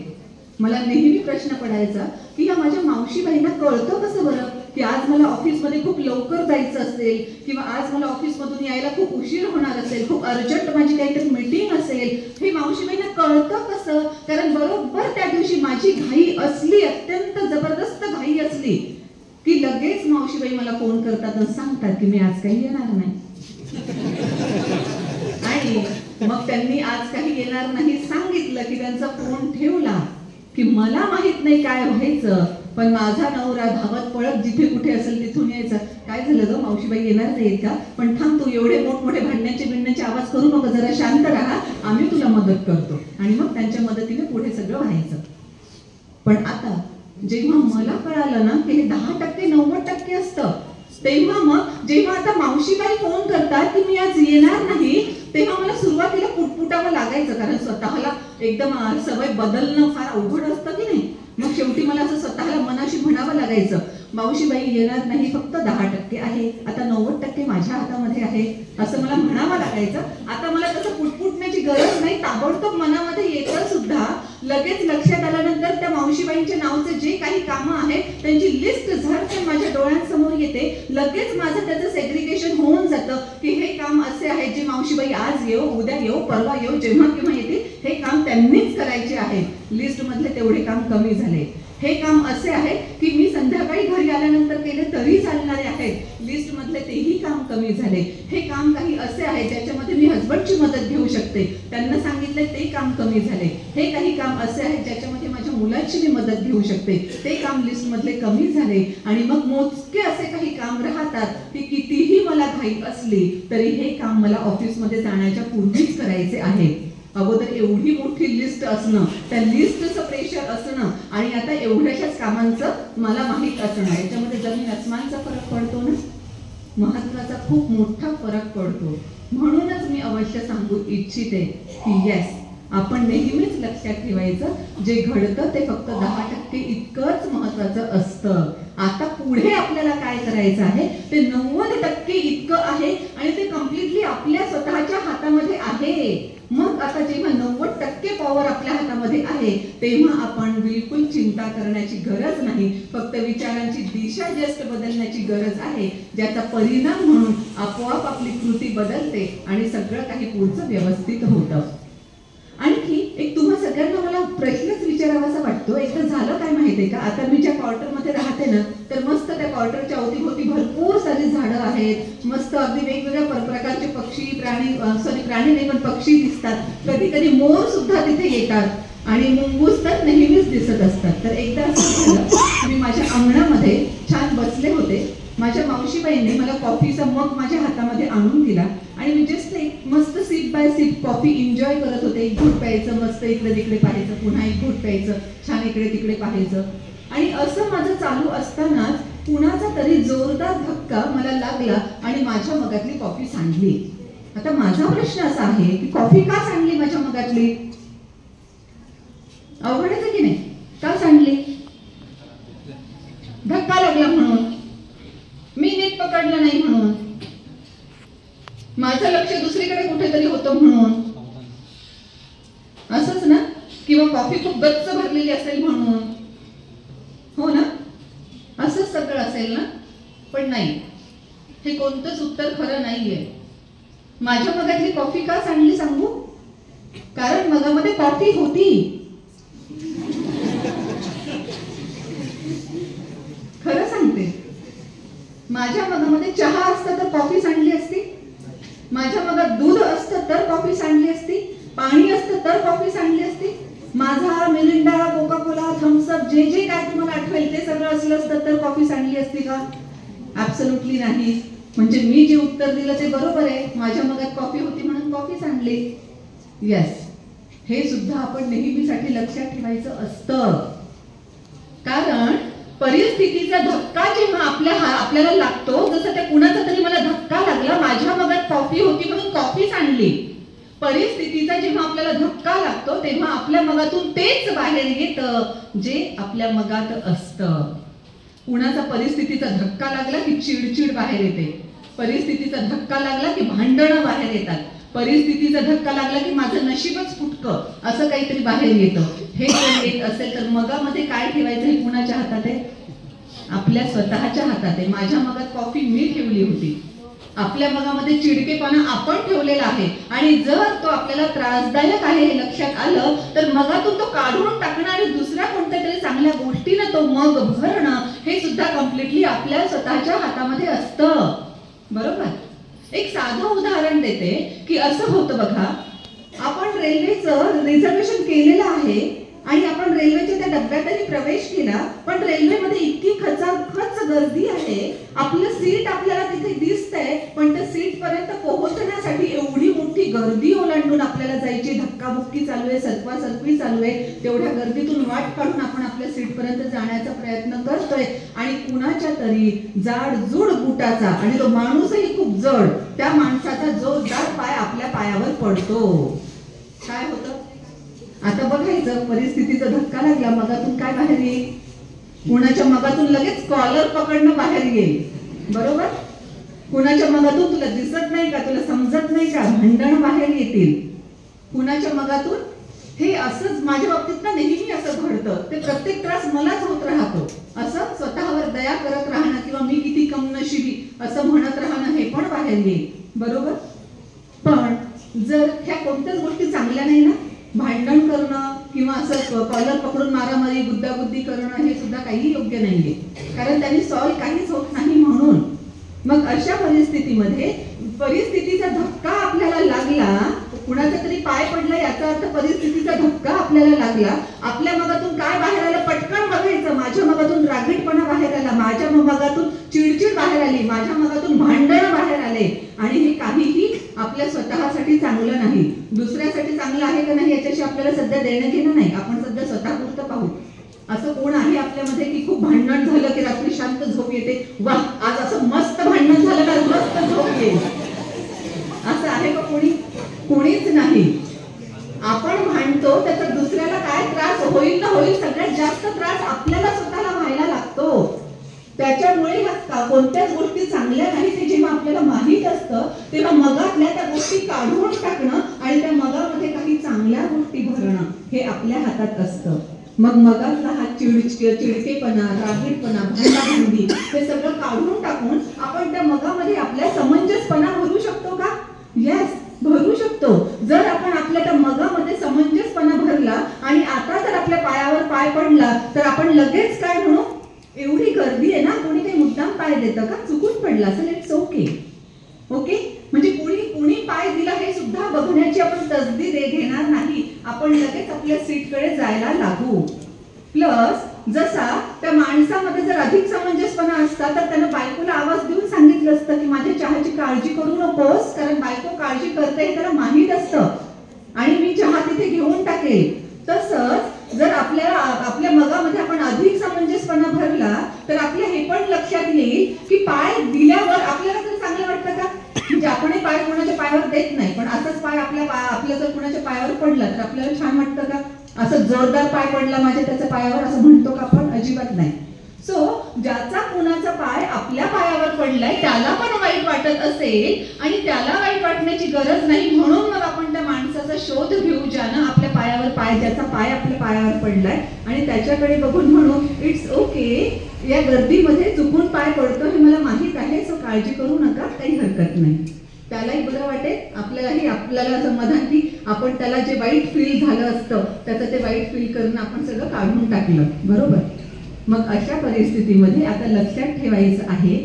मला नेहमी प्रश्न पडायचा की या माझ्या मावशीबाईंना कळतं कसं बरं की आज मला ऑफिसमध्ये खूप लवकर जायचं असेल किंवा आज मला ऑफिसमधून यायला खूप उशीर होणार असेल, खूप अर्जंट माझी काहीतरी मीटिंग असेल, हे मावशीबाईंना कळतं कसं? कारण बरोबर त्या दिवशी माझी घाई असली, अत्यंत जबरदस्त घाई असली की लगेच मावशीबाई मला फोन करतात आणि सांगतात की मी आज काही येणार नाही. आणि मग त्यांनी आज काही येणार नाही सांगितलं की त्यांचा फोन ठेवला की मला माहित नाही काय व्हायचं, पण माझा नवरा धावत पळत जिथे कुठे असेल तिथून यायचा. काय झालं ग मावशीबाई येणार नाहीत का? पण थांब, तू एवढे मोठमोठे भांडण्याचे आवाज करू नको, जरा शांत राहा, आम्ही तुला मदत करतो. आणि मग त्यांच्या मदतीने पुढे सगळं व्हायचं. पण आता जेव्हा मला कळालं ना की हे 10% 90% असतं, तेव्हा मग जेव्हा आता मावशीबाई फोन करतात की मी आज येणार नाही, तेव्हा मला सुरुवातीला पुटपुटावं लागायचं. कारण स्वतःला एकदम सवय बदलणं फार अवघड असतं की नाही. मग शेवटी मला असं स्वतःला मनाशी म्हणावं लागायचं, मावशीबाई येणार नाही, फक्त 10% आहे, आता 90% माझ्या हातामध्ये आहे, असं मला म्हणावं लागायचं. आता मला तसं पुटपुटण्याची गरज नाही, ताबडतोब मनामध्ये येतं सुद्धा. लगेच लक्षात आल्यानंतर त्या मावशीबाईंच्या नावचे जे काही कामं आहेत त्यांची लिस्ट झटकन माझ्या डोळ्यांसमोर येते. लगेच माझं त्याचं सेग्रिगेशन होऊन जातं की हे काम असे आहे जे मावशीबाई आज येऊ, उद्या येऊ, परवा येऊ, जेव्हा केव्हा येतील हे काम त्यांनीच करायचे आहे. लिस्ट मधले तेवढे काम कमी झाले. हे काम असे आहे की मी संध्याकाळी घरी आल्यानंतर केले तरी चालणारे आहेत, लिस्ट मधले तेही काम कमी झाले. हे काम काही असे आहे ज्याच्यामध्ये मी हसबंडची मदत घेऊ शकते, त्यांना सांगितले ते काम कमी झाले. हे काही काम असे आहेत ज्याच्यामध्ये माझ्या मुलाची मी मदत घेऊ शकते, ते काम लिस्ट मधले कमी झाले. आणि मग मोजके असे काही काम राहतात की कितीही मला घाई असली तरी हे काम मला ऑफिसमध्ये जाण्याच्या पूर्वीच करायचे आहे. अगोदर एवढी मोठी लिस्ट असणं, त्या लिस्टचं प्रेशर असणं आणि आता एवढ्याशाच कामांचं मला माहीत असणं, याच्यामध्ये जमीन आसमानचा फरक पडतो ना, महत्वाचा खूप मोठा फरक पडतो. म्हणूनच मी अवश्य सांगू इच्छिते की येस, आपण नेहमीच लक्षात ठेवायचं जे घडतं ते फक्त 10% इतकंच महत्वाचं असतं. आता पुढे आपल्याला काय करायचं आहे ते 90% इतकं आहे आणि ते कम्प्लिटली आपल्या स्वतःच्या हातामध्ये आहे. मग आता जेव्हा 90% पॉवर आपल्या हातामध्ये आहे तेव्हा आपण बिलकुल चिंता करण्याची गरज नाही, फक्त विचारांची दिशा जस्ट बदलण्याची गरज आहे, ज्याचा परिणाम म्हणून आपोआप आपली कृती बदलते आणि सगळं काही पुढचं व्यवस्थित होतं. आणखी एक तुम्हा सगळ्यांना मला प्रश्नच विचारावासा वाटतो. एकदा झालं काय माहितीये का, आता मी ज्या क्वार्टरमध्ये राहते ना, तर मस्त त्या क्वार्टरच्या अवतीभोवती भरपूर सारी झाडं आहेत, मस्त अगदी वेगवेगळ्या प्रकारचे पक्षी, प्राणी नाही पण पक्षी दिसतात. कधी कधी मोर सुद्धा तिथे येतात आणि मुंगूस तर नेहमीच दिसत असतात. तर एकदा असं झालं, मी माझ्या अंगणामध्ये छान बसले होते, माझ्या मावशीबाईंनी मला कॉफीचा मग माझ्या हातामध्ये आणून दिला आणि मी जस्ट एक मस्त sip by sip coffee enjoy करत होते. एक घोट प्यायचं, मस्त इकडे तिकडे पाहायचं, पुन्हा एक घोट प्यायचं, छान इकडे तिकडे पाहायचं. आणि असं माझं चालू असतानाच कुणाचा तरी जोरदार धक्का मला लागला आणि माझ्या मगातली कॉफी सांडली. आता माझा प्रश्न असा आहे की कॉफी का सांडली माझ्या मगातली? अवघडच आहे की नाही? का सांडली? धक्का लागला म्हणून, मी नीट पकडलं नाही म्हणून, माझं लक्ष दुसरीकडे कुठेतरी होतं म्हणून, असंच ना? किंवा कॉफी खूप गच्च भरलेली असेल म्हणून, हो ना? असंच सगळं असेल ना? पण नाही, हे कोणतंच उत्तर खरं नाहीये. माझ्या मगातली कॉफी का सांडली सांगू? कारण मगामध्ये कॉफी होती. खरं सांगते, माझ्या मगामध्ये चहा असतं तर कॉफी सांडली असती, माझ्या मगात दूध असतं तर कॉफी सांडली असती, पाणी असतं तर कॉफी सांडली असती, माझा मिरिंडा, कोका कोला, थम्सअप जे जे काय तुम्हाला आठवेल ते सगळं असलं असतं तर कॉफी सांडली असती का? ऍब्सोल्युटली नाही. म्हणजे मी जे उत्तर दिलं ते बरोबर आहे, माझ्या मगात कॉफी होती म्हणून कॉफी सांडली. येस, हे सुद्धा आपण नेहमीसाठी लक्षात ठेवायचं असतं. कारण परिस्थितीचा धक्का जेव्हा आपल्याला लागतो, जसं त्या कुणाचा तरी मला धक्का लागला, माझ्या मगात कॉफी होती म्हणून कॉफी सांडली. परिस्थितीचा जेव्हा आपल्याला धक्का लागतो तेव्हा आपल्या मगातून तेच बाहेर येतं जे आपल्या मगात असतं. कुणाचा परिस्थितीचा धक्का लागला की चिडचिड बाहेर येते, परिस्थितीचा धक्का लागला की भांडणं बाहेर येतात, परिस्थितीचा धक्का लागला की माझं नशीबच फुटकं असं काहीतरी बाहेर येतं. हे जर येत असेल तर मगामध्ये काय ठेवायचं हे कुणाच्या हातात आहे? आपल्या स्वतःच्या हातात आहे. माझ्या मगात कॉफी मी ठेवली होती, आपल्या मगामध्ये चिडकेपणा आपण ठेवलेला आहे. आणि जर तो आपल्याला त्रासदायक आहे हे लक्षात आलं तर मगातून तो काढून टाकणं आणि दुसऱ्या कोणत्या तरी चांगल्या गोष्टीनं तो मग भरणं हे सुद्धा कम्प्लिटली आपल्या स्वतःच्या हातामध्ये असतं. बरोबर? एक साधं उदाहरण देते की असं होतं बघा, आपण रेल्वेचं रिझर्वेशन केलेलं आहे आणि आपण रेल्वेच्या त्या डब्यातही प्रवेश केला, पण रेल्वेमध्ये इतकी खचाखच गर्दी आहे, आपलं सीट आपल्याला तिथे दिसतंय, पण त्या सीट पर्यंत पोहोचण्यासाठी एवढी मोठी गर्दी ओलांडून आपल्याला जायची, धक्काबुक्की चालू आहे, सरकवासरकवी चालू आहे. तेवढ्या गर्दीतून वाट काढून आपण आपल्या सीट पर्यंत जाण्याचा प्रयत्न करतोय आणि कुणाच्या तरी जाडजूड बुटाचा, आणि तो माणूसही खूप जड, त्या माणसाचा जोरदार पाय आपल्या पायावर पडतो. काय होतं? आता बघायचं, परिस्थितीचा धक्का लागला, मगातून काय बाहेर येईल? कुणाच्या मगातून लगेच कॉलर पकडणं बाहेर येईल. बरोबर? कुणाच्या मगातून तुला दिसत नाही का, तुला समजत नाही का, भांडण बाहेर येतील. कुणाच्या मगातून हे असंच माझ्या बाबतीत ना नेहमी असं घडतं, ते प्रत्येक त्रास मलाच होत राहतो, असं स्वतःवर दया करत राहणं किंवा मी किती कमनशिबी असं म्हणत राहणं हे पण बाहेर येईल. बरोबर? पण जर ह्या कोणत्याच गोष्टी चांगल्या नाही ना, भांडण करणं किंवा असं कॉलर पकडून मारामारी गुद्दागुद्दी करणं हे सुद्धा काही योग्य नाहीये, कारण त्यांनी सॉल्व्ह काहीच होत नाही. म्हणून मग अशा परिस्थितीमध्ये परिस्थितीचा धक्का आपल्याला लागला, कुणाचा तरी पाय पडला याचा अर्थ परिस्थितीचा धक्का आपल्याला लागला. आपल्या मगातून काय बाहेर आलं पटकन बघायचं. माझ्या मगातून रागीटपणा बाहेर आला, माझ्या मगातून चिडचिड बाहेर आली, माझ्या मगातून भांडण बाहेर आले, आणि हे काहीही आपल्या स्वतःसाठी चांगलं नाही. दुसऱ्यासाठी चांगलं आहे का नाही याच्याशी आपल्याला सध्या देणं घेणं नाही. आपण सध्या स्वतःपुरतं पाहू. असं कोण आहे आपल्यामध्ये की खूप भांडण झालं की रात्री शांत झोप येते, वा आज असं मस्त भांडण झालं तर मस्त झोप येईल, असं आहे का कोणी? कोणीच नाही. आपण भांडतो त्याचा दुसऱ्याला काय त्रास होईल ना होईल, सगळ्यात जास्त त्रास आपल्याला स्वतःला व्हायला लागतो. त्याच्यामुळे कोणत्याच गोष्टी चांगल्या नाही ते जेव्हा आपल्याला माहित असतं तेव्हा मगातल्या त्या गोष्टी काढून टाकणं आणि त्या मगामध्ये काही चांगल्या गोष्टी भरणं हे आपल्या हातात असतं. मग मगातला हा चिडकेपणा, रागीटपणा, भांडाभांडी हे सगळं काढून टाकून आपण त्या मगामध्ये आपल्या समंजसपणा भरू शकतो का? येस, भरू शकतो. जर आपण आपल्या त्या मगामध्ये समंजसपणा भरला आणि आता जर आपल्या पायावर पाय पडला तर आपण लगेच काय म्हणू, एवढी गर्दी आहे ना, कोणी काही मुद्दाम पाय देतं का, चुकून पडला असेल, इट्स ओके. ओके, म्हणजे कोणी पाय दिला हे सुद्धा बघण्याची आपण तसदी घेणार नाही. आपण लगेच आपल्या सीटकडे जायला लागू. प्लस जसा त्या माणसामध्ये जर अधिक समंजसपणा असता तर त्यानं बायकोला आवाज देऊन सांगितलं असतं की माझ्या चहाची काळजी करू नकोस, कारण बायको काळजी करते हे त्याला माहीत असतं आणि मी चहा तिथे घेऊन टाकेल. तसंच जर आपल्या मगामध्ये आपण अधिक समंजसपणा भरला तर आपल्या हे पण लक्षात येईल की पाय दिल्यावर आपल्याला तर चांगलं वाटतं का, म्हणजे आपणही पाय कोणाच्या पायावर देत नाही, पण असंच पाय आपल्या जर कोणाच्या पायावर पडला तर आपल्याला छान वाटतं का? असं जोरदार पाय पडला माझ्या त्याच्या पायावर असं म्हणतो का आपण? अजिबात नाही. सो ज्याचा कुणाचा पाय आपल्या पायावर पडलाय त्याला पण वाईट वाटत असेल आणि त्याला वाईट वाटण्याची गरज नाही, म्हणून मग आपण त्या माणसाचा शोध घेऊ ज्यानं आपल्या पायावर पाय, ज्याचा पाय आपल्या पायावर पडलाय, आणि त्याच्याकडे बघून म्हणू इट्स ओके, या गर्दीमध्ये चुकून पाय पडतो हे मला माहित आहे, सो काळजी करू नका, काही हरकत नाही. त्यालाही बरं वाटेल, आपल्याला समाधान की आपण त्याला जे वाईट फील झालं असतं त्याचं ते वाईट फील करून आपण सगळं काढून टाकलं. बरोबर? मग अशा परिस्थितीमध्ये आता लक्षात ठेवायचं आहे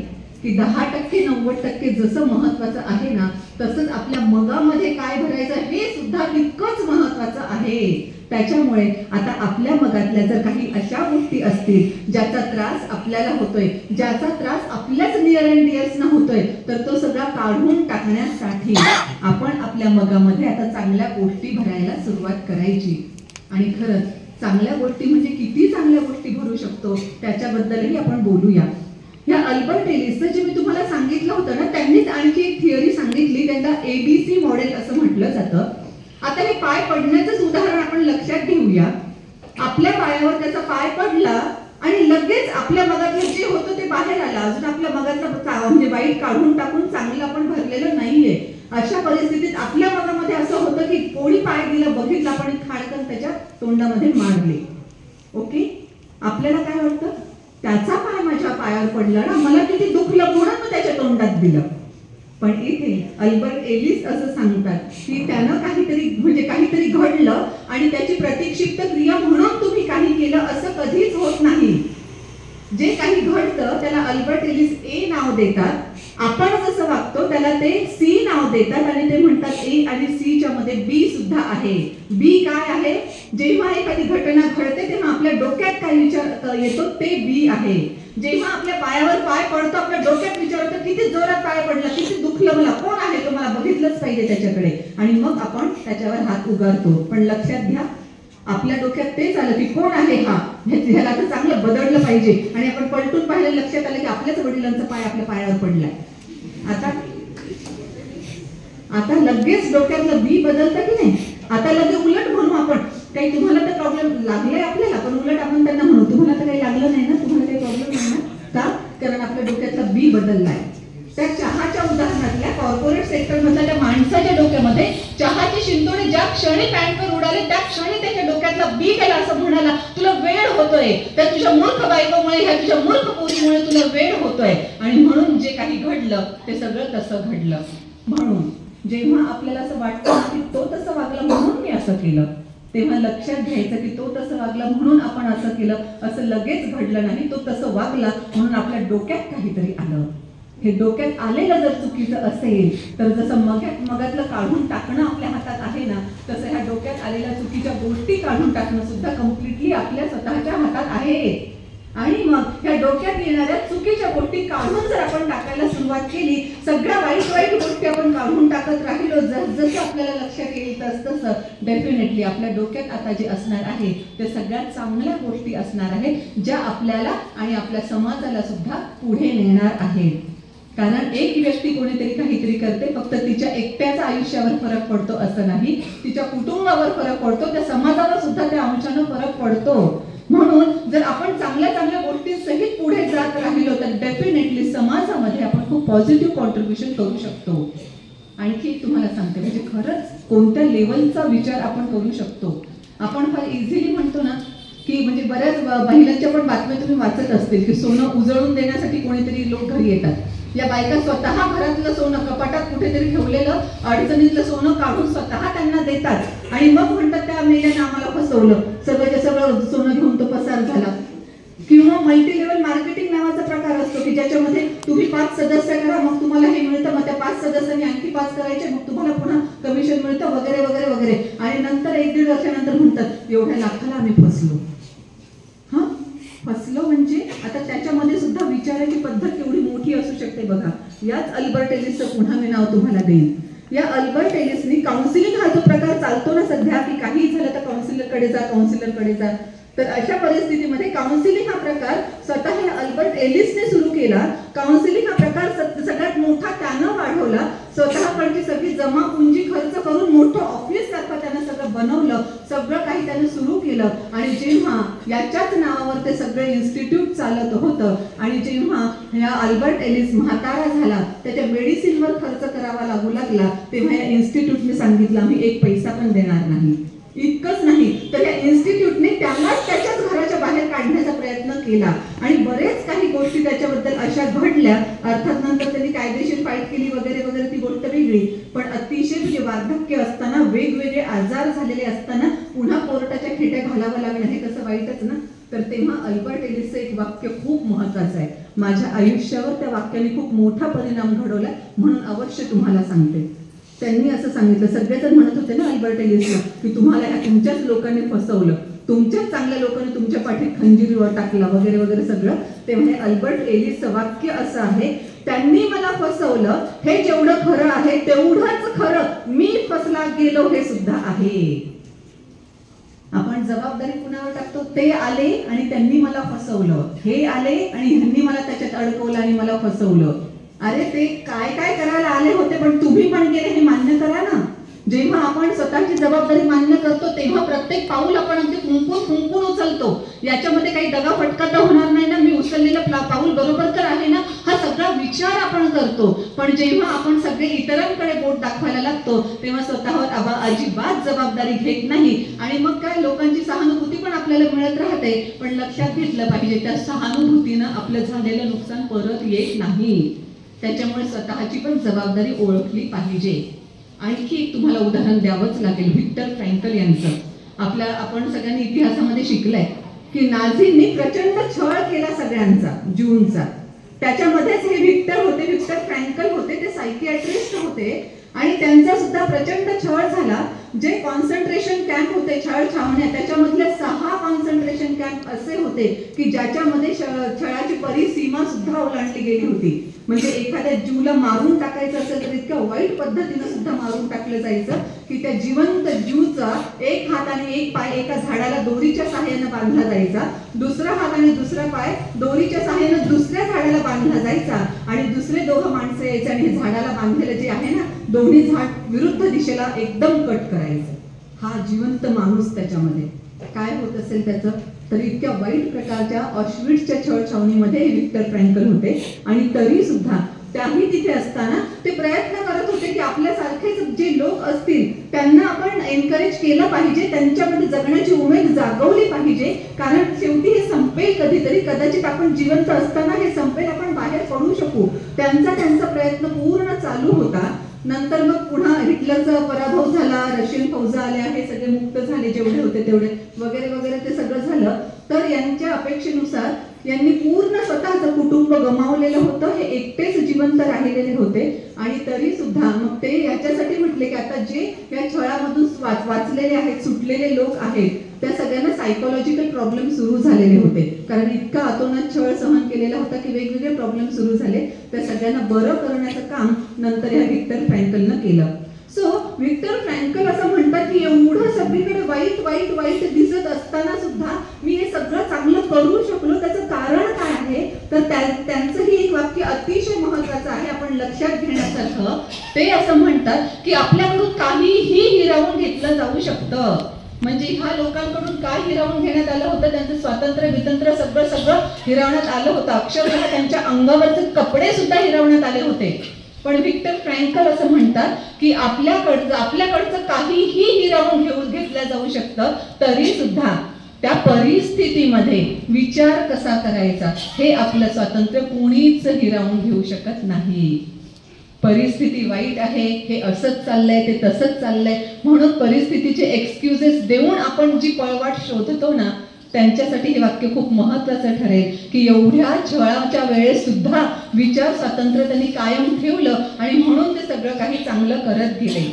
की 10% 90% जसं महत्वाचं आहे ना तसंच आपल्या मगामध्ये काय भरायचं हे सुद्धा तितकंच महत्वाचं आहे. त्याच्यामुळे आता आपल्या मगातल्या जर काही अशा गोष्टी असतील ज्याचा त्रास आपल्याला होतोय, ज्याचा त्रास आपल्याच नियर अँड डिअर्सना होतोय, तर तो सगळा काढून टाकण्यासाठी आपण आपल्या मगामध्ये आता चांगल्या गोष्टी भरायला सुरुवात करायची. आणि खरंच चांगल्या गोष्टी म्हणजे किती चांगल्या गोष्टी भरू शकतो त्याच्याबद्दलही आपण बोलूया. ह्या अल्बर्ट एलिसचं जे मी तुम्हाला सांगितलं होतं ना, त्यांनीच आणखी एक थिअरी सांगितली, त्यांना ABC मॉडेल असं म्हटलं जातं. आता हे पाय पडण्याचंच उदाहरण आपण लक्षात घेऊया. आपल्या पायावर त्याचा पाय पडला आणि लगेच आपल्या मगातलं जे होतं ते बाहेर आलं. अजून आपल्या मगातलं म्हणजे वाईट काढून टाकून चांगलं आपण भरलेलं नाहीये. अशा परिस्थितीत आपल्या बघितलं आपण खाडकन त्याच्या तोंडामध्ये मारले. ओके, आपल्याला काय वाटतं, त्याचा पाय माझ्या पायावर पडला ना, मला किती दुखलं म्हणून मी त्याच्या तोंडात दिलं. पण इथे अल्बर्ट एलिस असं सांगतात की त्यानं काहीतरी घडलं आणि त्याची प्रतिक्षिप्त क्रिया म्हणून तुम्ही काही केलं असं कधीच होत नाही. जे काही घडतं त्याला अल्बर्ट एलिस ए नाव देतात. आपण जसं वागतो त्याला ते सी नाव देतात आणि ते म्हणतात ए आणि सी च्या मध्ये बी सुद्धा आहे. बी काय आहे, जेव्हा एखादी घटना घडते तेव्हा आपल्या डोक्यात काय विचार येतो ते बी आहे. जेव्हा आपल्या पायावर पाय पडतो आपल्या डोक्यात विचार होतो किती जोरात पाय पडला, किती दुखलं, मला कोण आहे तो, मला बघितलंच पाहिजे त्याच्याकडे, आणि मग आपण त्याच्यावर हात उगारतो. पण लक्षात घ्या, आपल्या डोक्यात तेच आलं की कोण आहे हा, ह्याला तर चांगलं बदललं पाहिजे, आणि आपण पलटून पाहिलं लक्षात आलं की आपल्याच वडिलांचा पाय आपल्या पायावर पडलाय. आता लगेच डोक्यातलं बी बदलतं की नाही. आता लगेच उलट म्हणू आपण, काही तुम्हाला तर प्रॉब्लेम लागलाय आपल्याला, पण उलट आपण त्यांना म्हणू तुम्हाला तर काही लागलं नाही ना, तुम्हाला काही प्रॉब्लेम नाही ना. का? कारण आपल्या डोक्यातला बी बदललाय. त्या चहाच्या उदाहरणातल्या कॉर्पोरेट सेक्टर मधल्या त्या माणसाच्या डोक्यामध्ये चहाची शिंतोडे ज्या क्षणी पॅन्टवर उडाले त्या क्षणी त्याच्या डोक्यातला बी गेला. असं म्हणाला, तुला वेळ होतोय, त्या तुझ्या मूर्ख बायकोमुळे, ह्या तुझ्या मूर्ख पोरीमुळे तुला वेळ होतोय, आणि म्हणून जे काही घडलं ते सगळं तसं घडलं. म्हणून जेव्हा आपल्याला असं वाटतं की तो तसं वागला म्हणून मी असं केलं, तेव्हा लक्षात घ्यायचं की तो तसं वागला म्हणून आपण असं केलं, असं लगेच घडलं नाही. तो तसं वागला म्हणून आपल्या डोक्यात काहीतरी आलं. हे डोक्यात आलेलं जर चुकीचं असेल तर जसं मगातलं काढून टाकणं आपल्या हातात आहे ना, तसं ह्या डोक्यात आलेल्या चुकीच्या गोष्टी काढून टाकणं सुद्धा कम्प्लिटली आपल्या स्वतःच्या हातात आहे. आणि मग ह्या डोक्यात येणाऱ्या चुकीच्या गोष्टी काढून जर आपण टाकायला सुरुवात केली, सगळ्या वाईट गोष्टी आपण काढून टाकत राहिलो, जसं आपल्याला लक्षात येईल तसं डेफिनेटली आपल्या डोक्यात आता जे असणार आहे ते सगळ्यात चांगल्या गोष्टी असणार आहेत, ज्या आपल्याला आणि आपल्या समाजाला सुद्धा पुढे नेणार आहेत. कारण एक व्यक्ती कोणीतरी काहीतरी करते, फक्त तिच्या एकट्याच्या आयुष्यावर फरक पडतो असं नाही, तिच्या कुटुंबावर फरक पडतो, त्या समाजावर सुद्धा त्या अंशाने फरक पडतो. म्हणून जर आपण चांगल्या गोष्टी सहित पुढे जात राहिलो तर डेफिनेटली समाजामध्ये आपण खूप पॉझिटिव्ह कॉन्ट्रीब्युशन करू शकतो. आणखी तुम्हाला सांगते, म्हणजे खरंच कोणत्या लेवलचा विचार आपण करू शकतो. आपण फार इझिली म्हणतो ना की म्हणजे बऱ्याच महिलांच्या पण बातम्या तुम्ही वाचत असतील की सोनं उजळून देण्यासाठी कोणीतरी लोक घरी येतात. या बायका स्वतः घरातलं सोनं कपाटात कुठेतरी ठेवलेलं अडचणीतलं सोनं काढून स्वतः त्यांना देतात आणि मग म्हणतात त्या मेल्याने आम्हाला फसवलं, सगळं सोनं घेऊन तो पसार झाला. किंवा मल्टी लेवल मार्केटिंग नावाचा प्रकार असतो की ज्याच्यामध्ये तुम्ही 5 सदस्य करा मग तुम्हाला हे मिळतं, मग त्या 5 सदस्यांनी आणखी 5 करायचे मग तुम्हाला पुन्हा कमिशन मिळतं वगैरे वगैरे वगैरे. आणि नंतर 1-1.5 वर्षानंतर म्हणतात एवढ्या लाखाला आम्ही फसलो. फसलो म्हणजे आता त्याच्यामध्ये सुद्धा विचाराची पद्धत केवढी मोठी असू शकते बघा. याच अल्बर्ट एलिसचं पुन्हा मी नाव तुम्हाला देईन. या अल्बर्ट एलिसनी काउन्सिलिंग हा जो प्रकार चालतो ना सध्या की काही झालं तर काउन्सिलरकडे जा, तर अशा परिस्थितीमध्ये काउन्सिलिंग हा प्रकार स्वतः अल्बर्ट एलिसने सुरू केला. काउन्सिलिंग हा प्रकार सगळ्यात मोठा त्यानं वाढवला. स्वतःकडची सगळी जमा पुंजी खर्च करून मोठं ऑफिस सारखं त्यानं सगळं बनवलं, सगळं काही त्यानं सुरू केलं. आणि जेव्हा याच्याच नावावर ते सगळे इन्स्टिट्यूट चालत होतं आणि जेव्हा या अल्बर्ट एलिस म्हातारा झाला, त्याच्या मेडिसिनवर खर्च करावा लागू लागला, तेव्हा या इन्स्टिट्यूटने सांगितलं आम्ही 1 पैसा पण देणार नाही. इतकंच नाही तर या इन्स्टिट्यूटने त्यालाच त्याच्याच घराच्या बाहेर काढण्याचा प्रयत्न केला आणि बरेच काही गोष्टी त्याच्याबद्दल अशा घडल्या. अर्थात नंतर त्यांनी कायदेशीर फाईट केली वगैरे वगैरे, ती गोष्ट वेगळी. पण अतिशय म्हणजे वार्धक्य असताना, वेगवेगळे आजार झालेले असताना पुन्हा कोर्टाच्या खेट्या घालावं लागणं हे कसं वाईटच ना. तर तेव्हा अल्बर्ट एलिसचं एक वाक्य खूप महत्वाचं आहे. माझ्या आयुष्यावर त्या वाक्याने खूप मोठा परिणाम घडवला म्हणून अवश्य तुम्हाला सांगते. त्यांनी असं सांगितलं, सगळेजण म्हणत होते ना अल्बर्ट एलिसला की तुम्हाला ह्या तुमच्याच लोकांनी फसवलं, तुमच्याच चांगल्या लोकांनी तुमच्या पाठीत खंजीर टाकला वगैरे वगैरे सगळं. तेव्हा अल्बर्ट एलिसचं वाक्य असं आहे, त्यांनी मला फसवलं हे जेवढं खरं आहे तेवढंच खरं मी फसला गेलो हे सुद्धा आहे. आपण जबाबदारी कुणावर टाकतो, ते आले आणि त्यांनी मला फसवलं, हे आले आणि ह्यांनी मला त्याच्यात अडकवलं आणि मला फसवलं. अरे ते काय करायला आले होते पण तुम्ही पण गेले हे मान्य करा ना. जेव्हा आपण स्वतःची जबाबदारी मान्य करतो तेव्हा प्रत्येक पाऊल आपण अगदी फुंकून उचलतो. याच्यामध्ये काही दगाफटका तर होणार नाही ना, मी उचललेलं पाऊल बरोबर तर आहे ना, हा सगळा विचार आपण करतो, पण जेव्हा आपण सगळे इतरांकडे बोट दाखवायला लागतो तेव्हा स्वतःवर अजिबात जबाबदारी घेत नाही आणि मग काय लोकांची सहानुभूती पण आपल्याला मिळत राहते, पण लक्षात घेतलं पाहिजे त्या सहानुभूतीनं आपलं झालेलं नुकसान परत येत नाही. त्याच्यामुळे स्वतःची पण जबाबदारी ओळखली पाहिजे. आणखी एक तुम्हाला उदाहरण द्यावंच लागेल, व्हिक्टर फ्रँकल यांचं. आपण सगळ्यांनी इतिहासामध्ये शिकलंय की नाझींनी प्रचंड छळ केला सगळ्यांचा, ज्यूंचा. त्याच्यामध्येच हे व्हिक्टर फ्रँकल होते, ते सायकियाट्रिस्ट होते आणि त्यांचा सुद्धा प्रचंड छळ झाला. जे कॉन्सन्ट्रेशन कॅम्प होते, छळ छावण्या, त्याच्यामधले 6 कॉन्सन्ट्रेशन कॅम्प असे होते की ज्याच्यामध्ये छळाची परिसीमा सुद्धा ओलांडली गेली होती. म्हणजे एखाद्या ज्यूला मारून टाकायचं असेल तर इतक्या वाईट पद्धतीनं सुद्धा मारून टाकलं जायचं की त्या जिवंत ज्यूचा एक हात आणि एक पाय एका झाडाला दोरीच्या सहाय्याने बांधला जायचा, दुसरा हात आणि दुसरा पाय दोरीच्या सहाय्याने दुसऱ्या झाडाला बांधला जायचा आणि दुसरे 2 माणसं यायचे आणि हे झाडाला बांधलेलं जे आहे ना, दोन्ही झाड विरुद्ध दिशेला एकदम कट करायचं. हा जिवंत माणूस त्याच्यामध्ये काय होत असेल त्याचं, तर इतक्या वाईट प्रकारच्या ऑशविट्सच्या छळ छावणीमध्ये व्हिक्टर फ्रँकल होते आणि तरी सुद्धा त्याही तिथे असताना ते प्रयत्न करत होते की आपल्यासारखेच जे लोक असतील त्यांना आपण एनकरेज केलं पाहिजे, त्यांच्यामध्ये जगण्याची उमेद जागवली पाहिजे, कारण शेवटी हे संपेल कधीतरी, कदाचित आपण जिवंत असताना हे संपेल, आपण बाहेर पडू शकू. त्यांचा प्रयत्न पूर्ण चालू होता. नंतर मग पुन्हा हिटलरचा पराभव झाला, रशियन फौजा आल्या, हे सगळे मुक्त झाले जेवढे होते तेवढे वगैरे वगैरे, ते सगळं झालं. तर यांच्या अपेक्षेनुसार यांनी पूर्ण स्वतःचं कुटुंब गमावलेलं होतं, हे एकटेच जिवंत राहिलेले होते आणि तरी सुद्धा मग ते याच्यासाठी म्हटले की आता जे या छळामधून वाचलेले आहेत, सुटलेले लोक आहेत, त्या सगळ्यांना सायकोलॉजिकल प्रॉब्लेम सुरू झालेले होते, कारण इतका अतोनात छळ सहन केलेला होता की वेगवेगळे प्रॉब्लेम सुरू झाले. त्या सगळ्यांना बरं करण्याचं काम नंतर या व्हिक्टर फ्रँकलनं केलं. सो व्हिक्टर फ्रँकल असं म्हणतात की एवढं सगळीकडे वाईट वाईट वाईट दिसत असताना सुद्धा मी हे सगळं चांगलं करू शकलो, त्याचं कारण काय आहे, तर त्यांचंही एक वाक्य अतिशय महत्वाचं आहे, आपण लक्षात घेण्यासारखं. ते असं म्हणतात की आपल्याकडून काहीही हिरावून घेतलं जाऊ शकतं. म्हणजे ह्या लोकांकडून काय हिरावून घेण्यात आलं होतं, त्यांचं स्वातंत्र्य वितंत्र सगळं हिरावण्यात आलं होतं. अक्षरशः त्यांच्या अंगावरचे कपडे सुद्धा हिरावण्यात आले होते. पण व्हिक्टर फ्रँकल असं म्हणतात की आपल्याकडचं काहीही हिरावून घेतलं जाऊ शकतं, तरी सुद्धा त्या परिस्थितीमध्ये विचार कसा करायचा हे आपलं स्वातंत्र्य कोणीच हिरावून घेऊ शकत नाही. परिस्थिती वाईट आहे, हे असंच चाललंय, ते तसंच चाललंय म्हणून परिस्थितीचे एक्सक्युजेस देऊन आपण जी पळवाट शोधतो ना, त्यांच्यासाठी हे वाक्य खूप महत्वाचं ठरेल की एवढ्या छळाच्या वेळेस सुद्धा विचार स्वातंत्र्य त्यांनी कायम ठेवलं आणि म्हणून ते सगळं काही चांगलं करत गेले.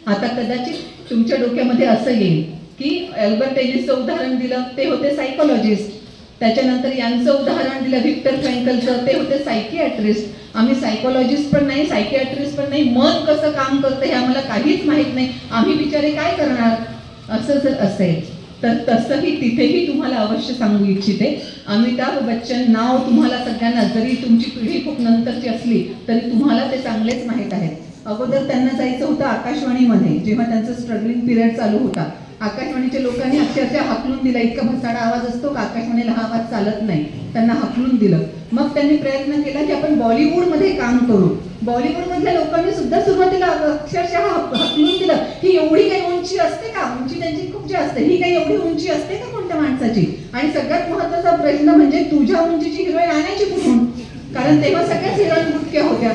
आता कदाचित तुमच्या डोक्यामध्ये असं येईल की अल्बर्ट एलिसचं उदाहरण दिलं, ते होते सायकोलॉजिस्ट. त्याच्यानंतर यांचं उदाहरण दिलं व्हिक्टर फ्रँकलचं, ते होते सायकियाट्रिस्ट. आम्ही सायकोलॉजिस्ट पण नाही, सायकियाट्रिस्ट पण नाही, मन कसं काम करतं हे आम्हाला काहीच माहीत नाही, आम्ही बिचारे काय करणार. असं जर असेल तर तसंही तिथेही तुम्हाला अवश्य सांगू इच्छिते, अमिताभ बच्चन नाव तुम्हाला सगळ्यांना, जरी तुमची पिढी खूप नंतरची असली तरी तुम्हाला ते चांगलेच माहीत आहेत. अगोदर त्यांना जायचं होतं आकाशवाणीमध्ये, जेव्हा त्यांचा स्ट्रगलिंग पिरियड चालू होता. आकाशवाणीच्या लोकांनी अक्षरशः हाकलून दिला, इतका भसाडा आवाज असतो का आकाशवाणीला हा आवाज चालत नाही, त्यांना हाकलून दिलं. मग त्यांनी प्रयत्न केला की आपण बॉलिवूडमध्ये काम करू. बॉलिवूडमधल्या लोकांनी सुद्धा सुरुवातीला अक्षरशः हाकलून दिलं की एवढी काही उंची असते का, उंची त्यांची खूप जास्त, ही काही एवढी उंची असते का कोणत्या माणसाची. आणि सगळ्यात महत्वाचा प्रश्न म्हणजे तुझ्या उंचीची हिरोईन आणायची कुठून, कारण तेव्हा सगळ्याच हिरोईन बुटक्या होत्या.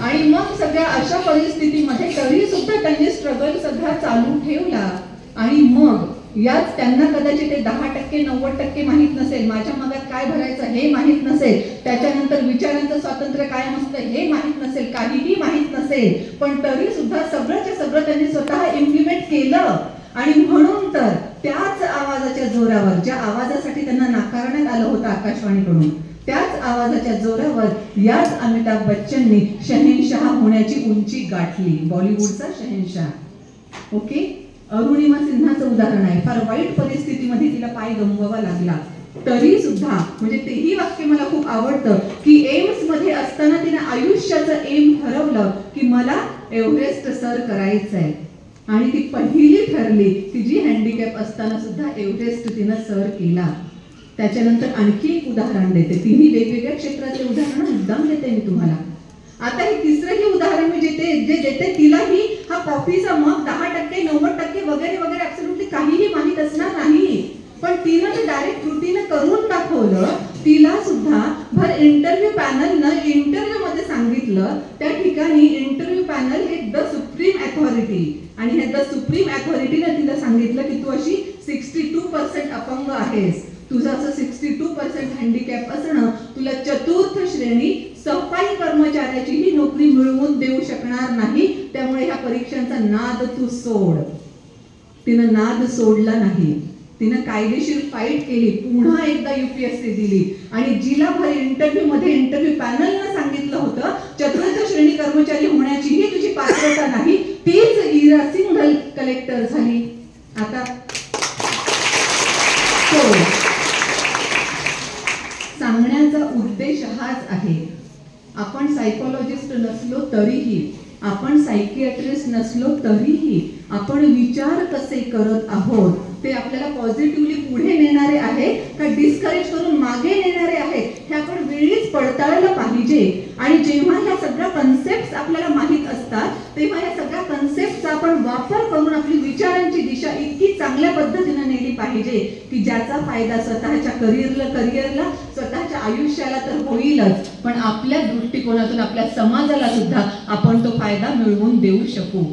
आणि मग सगळ्या अशा परिस्थितीमध्ये तरी सुद्धा त्यांनी स्ट्रगल सगळा चालू ठेवला. आणि मग याच त्यांना कदाचित ते 10% 90% माहीत नसेल, माझ्या मगात काय भरायचं हे माहीत नसेल, त्याच्यानंतर विचारांचं स्वातंत्र्य कायम असतं हे माहीत नसेल, काहीही माहीत नसेल, पण तरी सुद्धा सगळंच्या सगळं त्यांनी स्वतः इम्प्लिमेंट केलं. आणि म्हणून तर त्याच आवाजाच्या जोरावर, ज्या आवाजासाठी त्यांना नाकारण्यात आलं होतं आकाशवाणीकडून, त्याच आवाजाच्या जोरावर याच अमिताभ बच्चननी शहेनशाह होण्याची उंची गाठली, बॉलिवूडचा शहेनशाह. ओके. अरुणिमा सिन्हाचं उदाहरण आहे, फार वाईट परिस्थितीमध्ये तिला पाय गमवावा लागला, तरी सुद्धा म्हणजे तेही वाक्य मला खूप आवडतं की एम्स मध्ये असताना तिने आयुष्याचं एम ठरवलं की मला एव्हरेस्ट सर करायचंय. आणि ती पहिली ठरली की जी हँडिकॅप असताना सुद्धा एव्हरेस्ट तिनं सर केला. त्याच्यानंतर आणखी एक उदाहरण देते, तिन्ही वेगवेगळ्या क्षेत्रातले उदाहरण मुद्दाम देते मी तुम्हाला. आता हे तिसरंही उदाहरण मी जे देते तिलाही हा कॉफीचा मग 10%, 90% वगैरे वगैरे ऍब्सोल्युटली काहीही माहित असणार नाही, पण तिनं ते डायरेक्ट कृतीनं करून दाखवलं. तिला सुद्धा भर इंटरव्ह्यू पॅनलनं इंटरव्ह्यू मध्ये सांगितलं, त्या ठिकाणी इंटरव्ह्यू पॅनल हे द सुप्रीम अथॉरिटी, आणि हे द सुप्रीम अथॉरिटीनं तिला सांगितलं की तू अशी 62% अपंग आहेस, तुझं असं 62% हँडिकॅप असणं तुला चतुर्थ श्रेणी सफाई कर्मचाऱ्याची ही नोकरी मिळवून देऊ शकणार नाही, त्यामुळे ह्या परीक्षांचा नाद तू सोड. तिनं नाद सोडला नाही, तिनं कायदेशीर फाईट केली, पुन्हा एकदा UPSC दिली, आणि जिला भर इंटरव्ह्यू मध्ये इंटरव्ह्यू पॅनलनं सांगितलं होतं चतुर्थ श्रेणी कर्मचारी होण्याची ही तुझी पात्रता नाही, तीच इरा सिंघल कलेक्टर झाली. आता सांगण्याचा उद्देश हाच आहे, आपण सायकोलॉजिस्ट नसलो तरीही, आपण सायकियाट्रिस्ट नसलो तरीही आपण विचार कसे करत आहोत ते आपल्याला पॉझिटिव्हली पुढे नेणारे आहे का डिस्करेज करून मागे नेणारे आहे हे आपण वेळीच पडताळलं पाहिजे. आणि जेव्हा ह्या सगळ्या कन्सेप्ट आपल्याला माहित असतात तेव्हा या सगळ्या कन्सेप्टचा आपण वापर करून आपली विचारांची दिशा इतकी चांगल्या पद्धतीने नेली पाहिजे की ज्याचा फायदा स्वतःच्या करिअरला स्वतःच्या आयुष्याला तर होईलच, पण आपल्या दृष्टिकोनातून आपल्या समाजाला सुद्धा आपण तो फायदा मिळवून देऊ शकू.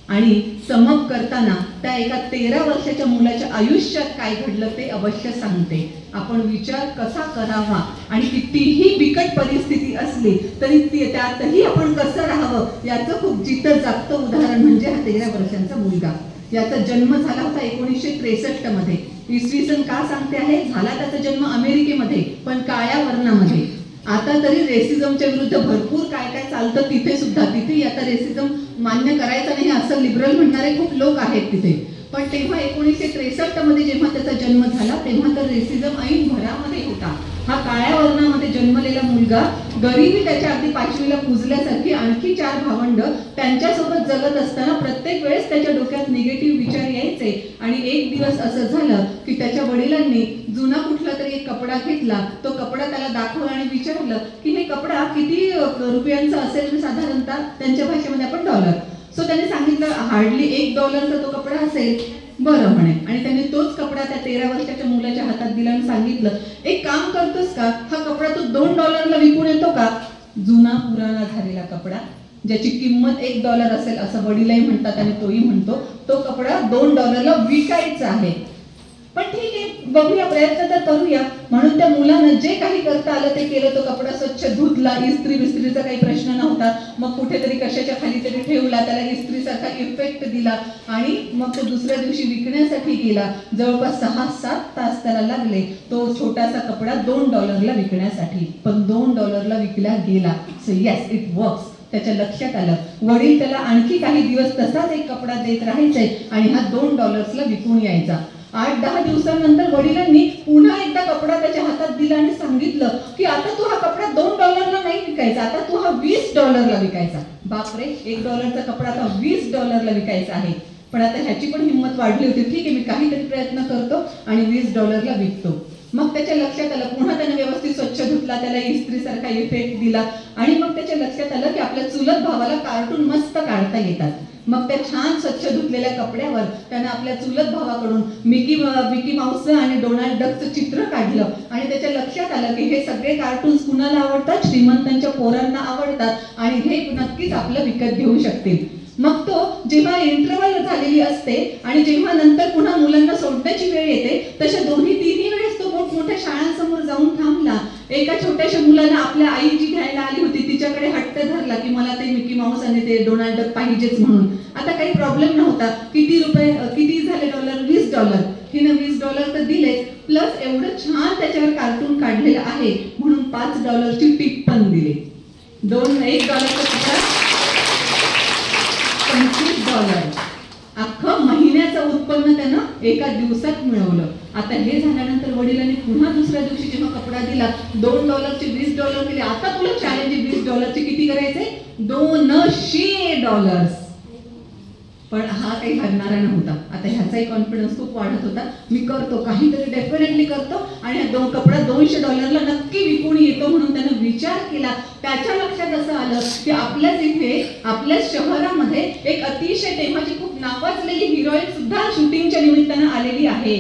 आणि समअप करताना त्या एका 13 वर्षाच्या मुलाच्या आयुष्यात काय घडलं ते अवश्य सांगते. आपण विचार कसा करावा आणि कितीही बिकट परिस्थिती असली तरी त्यातही आपण कसं राहावं याचं खूप जिथं जागतं उदाहरण म्हणजे हा 13 वर्षांचा मुलगा. याचा जन्म झाला होता 1963 मध्ये. इसवी सन का सांगते आहे, झाला त्याचा जन्म अमेरिकेमध्ये पण काळ्या वर्णामध्ये. आता तरी रेसिझमच्या विरुद्ध भरपूर काय काय चालतं तिथे सुद्धा, तिथे आता रेसिझम मान्य करायचं नाही असं लिबरल म्हणणारे खूप लोक आहेत तिथे. पण तेव्हा 1963 मध्ये जेव्हा त्याचा जन्म झाला तेव्हा तर रेसिझम ऐन भरामध्ये होता. हा काळ्या वर्णामध्ये जन्मलेला मुलगा, गरिबी त्याच्या अगदी 5वीला पुजल्यासारखी आणखी 4 भावंड त्यांच्यासोबत जगत असताना प्रत्येक वेळेस त्याच्या डोक्यात निगेटिव्ह विचार यायचे. आणि एक दिवस असं झालं की त्याच्या वडिलांनी जुना कुठला तरी एक कपडा घेतला, तो कपडा त्याला दाखवला आणि विचारलं की हे कपडा किती रुपयांचा असेल साधारणतः, त्यांच्या भाषेमध्ये आपण डॉलर. सो त्याने सांगितलं हार्डली $1 तो कपडा असेल. बरं म्हणे, आणि त्यांनी तोच कपडा त्या 13 वर्षाच्या मुलाच्या हातात दिला आणि सांगितलं एक काम करतोस का, हा कपडा तू $2 विकून येतो का. जुना पुराणा झालेला कपडा ज्याची किंमत $1 असेल असं वडीलही म्हणतात आणि तोही म्हणतो, तो कपडा $2 विकायचा आहे. पण ठीक आहे, बघूया, प्रयत्न तर करूया. म्हणून त्या मुलानं जे काही करता आलं ते केलं. तो कपडा स्वच्छ धुतला, इस्त्री बिस्त्रीचा काही प्रश्न नव्हता. मग कुठेतरी कशाच्या खाली तरी ठेवला, त्याला इस्त्रीसारखा इफेक्ट दिला आणि मग तो दुसऱ्या दिवशी विकण्यासाठी गेला. जवळपास 6-7 तास त्याला लागले तो छोटासा कपडा $2 विकण्यासाठी. पण $2 विकला गेला. So yes, it works. त्याच्या लक्षात आलं. वडील त्याला आणखी काही दिवस तसाच एक कपडा देत राहायचे आणि हा $2 विकून यायचा. 8-10 दिवसांनंतर वडिलांनी पुन्हा एकदा कपडा त्याच्या हातात दिला आणि सांगितलं की आता तू हा कपडा $2 नाही विकायचा, आता तू हा $20 विकायचा. बापरे, $1चा कपडा आता $20 विकायचा आहे. पण आता ह्याची पण हिंमत वाढली होती. ठीक आहे, मी काहीतरी प्रयत्न करतो आणि $20 विकतो. मग त्याच्या लक्षात आलं, पुन्हा त्याने व्यवस्थित स्वच्छ धुतला, त्याला इस्त्रीसारखा इफेक्ट दिला आणि मग त्याच्या लक्षात आलं की आपल्या चुलत भावाला कार्टून मस्त काढता येतात. मग त्या छान स्वच्छ धुतलेल्या कपड्यावर त्याने आपल्या चुलत भावाकडून मिकी माऊस आणि डोनाल्ड डकचं चित्र काढलं आणि त्याच्या लक्षात आलं की हे सगळे कार्टून्स कुणाला आवडतात, श्रीमंतांच्या पोरांना आवडतात आणि हे नक्कीच आपलं विकत घेऊ शकतील. मग तो जेव्हा इंटरव्हल झालेली असते आणि जेव्हा नंतर पुन्हा मुलांना सोडण्याची वेळ येते तशा तिन्ही वेळेस तो मोठमोठ्या शाळांसमोर जाऊन थांबला. एका छोट्याशा मुलानं आपल्या आई जी घ्यायला आली होती तिच्याकडे हट्ट धरला की मला ते मिकी माऊस आणि ते डोनाल्ड डक पाहिजेच म्हणून. आता काही प्रॉब्लेम नव्हता. किती झाले $? $20. हिनं $20 तर दिले, प्लस एवढं छान त्याच्यावर कार्टून काढलेलं आहे म्हणून $5 टिप पण दिली. $1चा कपडा $25. अख्खं महिन्याचं उत्पन्न त्यानं एका दिवसात मिळवलं. आता हे झाल्यानंतर वडिलांनी पुन्हा दुसऱ्या दिवशी जेव्हा कपडा दिला, $2चे $20 दिले. आता तुला चॅलेंज $20चे किती करायचे? $200. पण हा काही हरणारा नव्हता. आता ह्याचाही कॉन्फिडन्स खूप वाढत होता. मी करतो, काहीतरी डेफिनेटली करतो आणि हा कपडा $200 नक्की विकून येतो म्हणून त्यानं विचार केला. त्याच्या लक्षात असं आलं की आपल्याच इथे आपल्या शहरामध्ये एक अतिशय तेव्हाची खूप नावाजलेली हिरोईन सुद्धा शूटिंगच्या निमित्तानं आलेली आहे.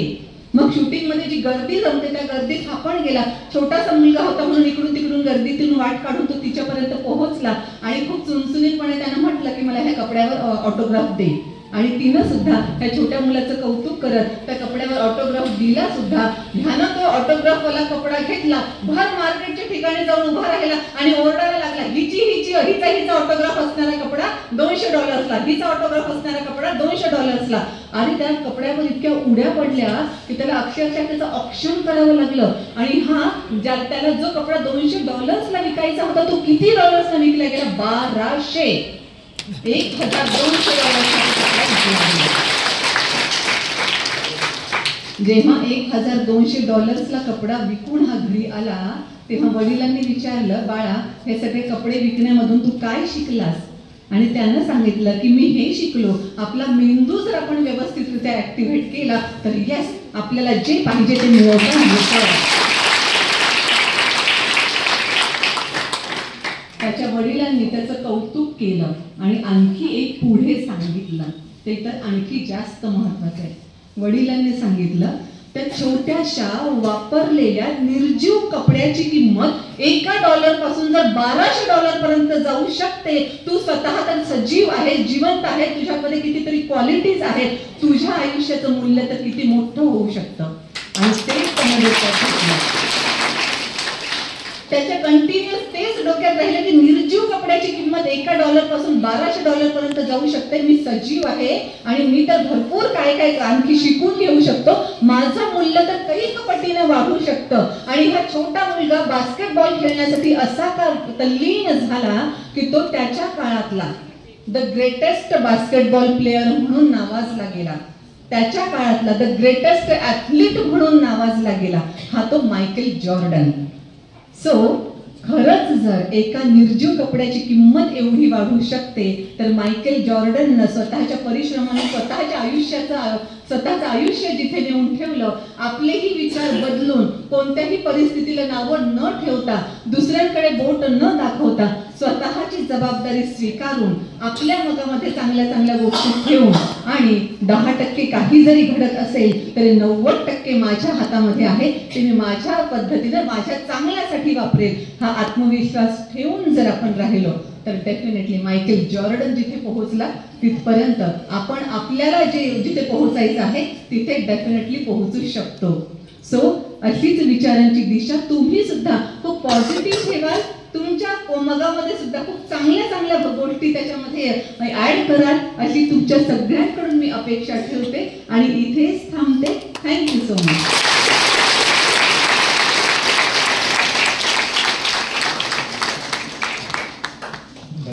मग शूटिंग मध्ये जी गर्दी जमते त्या गर्दीत आपण गेला. छोटासा मुलगा होता म्हणून इकडून तिकडून गर्दीतून वाट काढून तो तिच्यापर्यंत पोहोचला आणि खूप चुणचुणीतपणे त्यानं म्हटलं की मला ह्या कपड्यावर ऑटोग्राफ दे. आणि तिनं सुद्धा त्या छोट्या मुलाचं कौतुक करत त्या कपड्यावर ऑटोग्राफ दिला सुद्धा. ह्यानं तो ऑटोग्राफवाला कपडा घेतला, भर मार्केटच्या ठिकाणी जाऊन उभा राहिला आणि ओरडायला लागला, हिचा ऑटोग्राफ असणारा कपडा $200, हिचा ऑटोग्राफ असणारा कपडा $200. आणि त्या कपड्यावर इतक्या उड्या पडल्या की त्याला अक्षरशः त्याचं ऑप्शन करावं लागलं. आणि हा त्याला जो कपडा $200 विकायचा होता तो किती डॉलर्सला विकला गेला? 1200. जेव्हा $1200 कपडा विकून हा घरी आला तेव्हा वडिलांनी विचारलं, बाळा हे सगळे कपडे विकण्यामधून तू काय शिकलास? आणि त्यानं सांगितलं की मी हे शिकलो, आपला मेंदू जर आपण व्यवस्थितरित्या ऍक्टिव्हेट केला तर यस आपल्याला जे पाहिजे ते मिळवता येतं. त्याच्या वडिलांनी त्याचं कौतुक केलं आणि आणखी एक पुढे सांगितलं, ते तर आणखी जास्त महत्वाचं आहे. वडिलांनी सांगितलं त्या छोट्याशा वापरलेल्या निर्जीव कपड्याची किंमत $1 पासून जर $1200 पर्यंत जाऊ शकते. तू स्वतः तर सजीव आहे, जिवंत आहे, तुझ्यामध्ये कितीतरी क्वालिटीज आहेत, तुझ्या आयुष्याचं मूल्य तर किती मोठं होऊ शकतं. आणि त्याच्या कंटिन्युअस तेच डोक्यात राहिलं की निर्जीव कपड्याची किंमत $1 पासून $1200 पर्यंत जाऊ शकते. मी सजीव आहे आणि मी तर भरपूर काय काय आणखी शिकून घेऊ शकतो, माझं मूल्य तर कैक पटीने वाढू शकतं. आणि हा छोटा मुलगा बास्केटबॉल खेळण्यासाठी असा का तल्लीन झाला की तो त्याच्या काळातला द ग्रेटेस्ट बास्केटबॉल प्लेयर म्हणून नावाजला गेला. त्याच्या काळातला द ग्रेटेस्ट ऍथलीट म्हणून नावाजला गेला. हा तो मायकेल जॉर्डन. सो खरंच जर एका निर्जीव कपड्याची किंमत एवढी वाढू शकते तर मायकेल जॉर्डननं स्वतःच्या परिश्रमाने स्वतःचं आयुष्य जिथे नेऊन ठेवलं, आपलेही विचार बदलून कोणत्याही परिस्थितीला नावं न ठेवता, दुसऱ्यांकडे बोट न दाखवता, स्वतःची जबाबदारी स्वीकारून आपल्या मनामध्ये चांगल्या चांगल्या गोष्टी ठेवून आणि 10% काही जरी घडत असेल तरी 90% माझ्या हातामध्ये आहे, ते मी माझ्या पद्धतीने माझ्या चांगल्यासाठी वापरेल, हा आत्मविश्वास ठेवून जर आपण राहिलो तर डेफिनेटली मायकेल जॉर्डन जिथे पोहोचला तिथपर्यंत आपण आपल्याला जिथे पोहोचायचं आहे तिथे डेफिनेटली पोहोचू शकतो. सो अशीच विचारांची दिशा तुम्ही सुद्धा खूप पॉझिटिव्ह ठेवाल. तुमच्या मगामध्ये सुद्धा खूप चांगल्या चांगल्या गोष्टी त्याच्यामध्ये ऍड कराल अशी तुमच्या सगळ्यांकडून मी अपेक्षा ठेवते आणि इथेच थांबते. Thank you so much.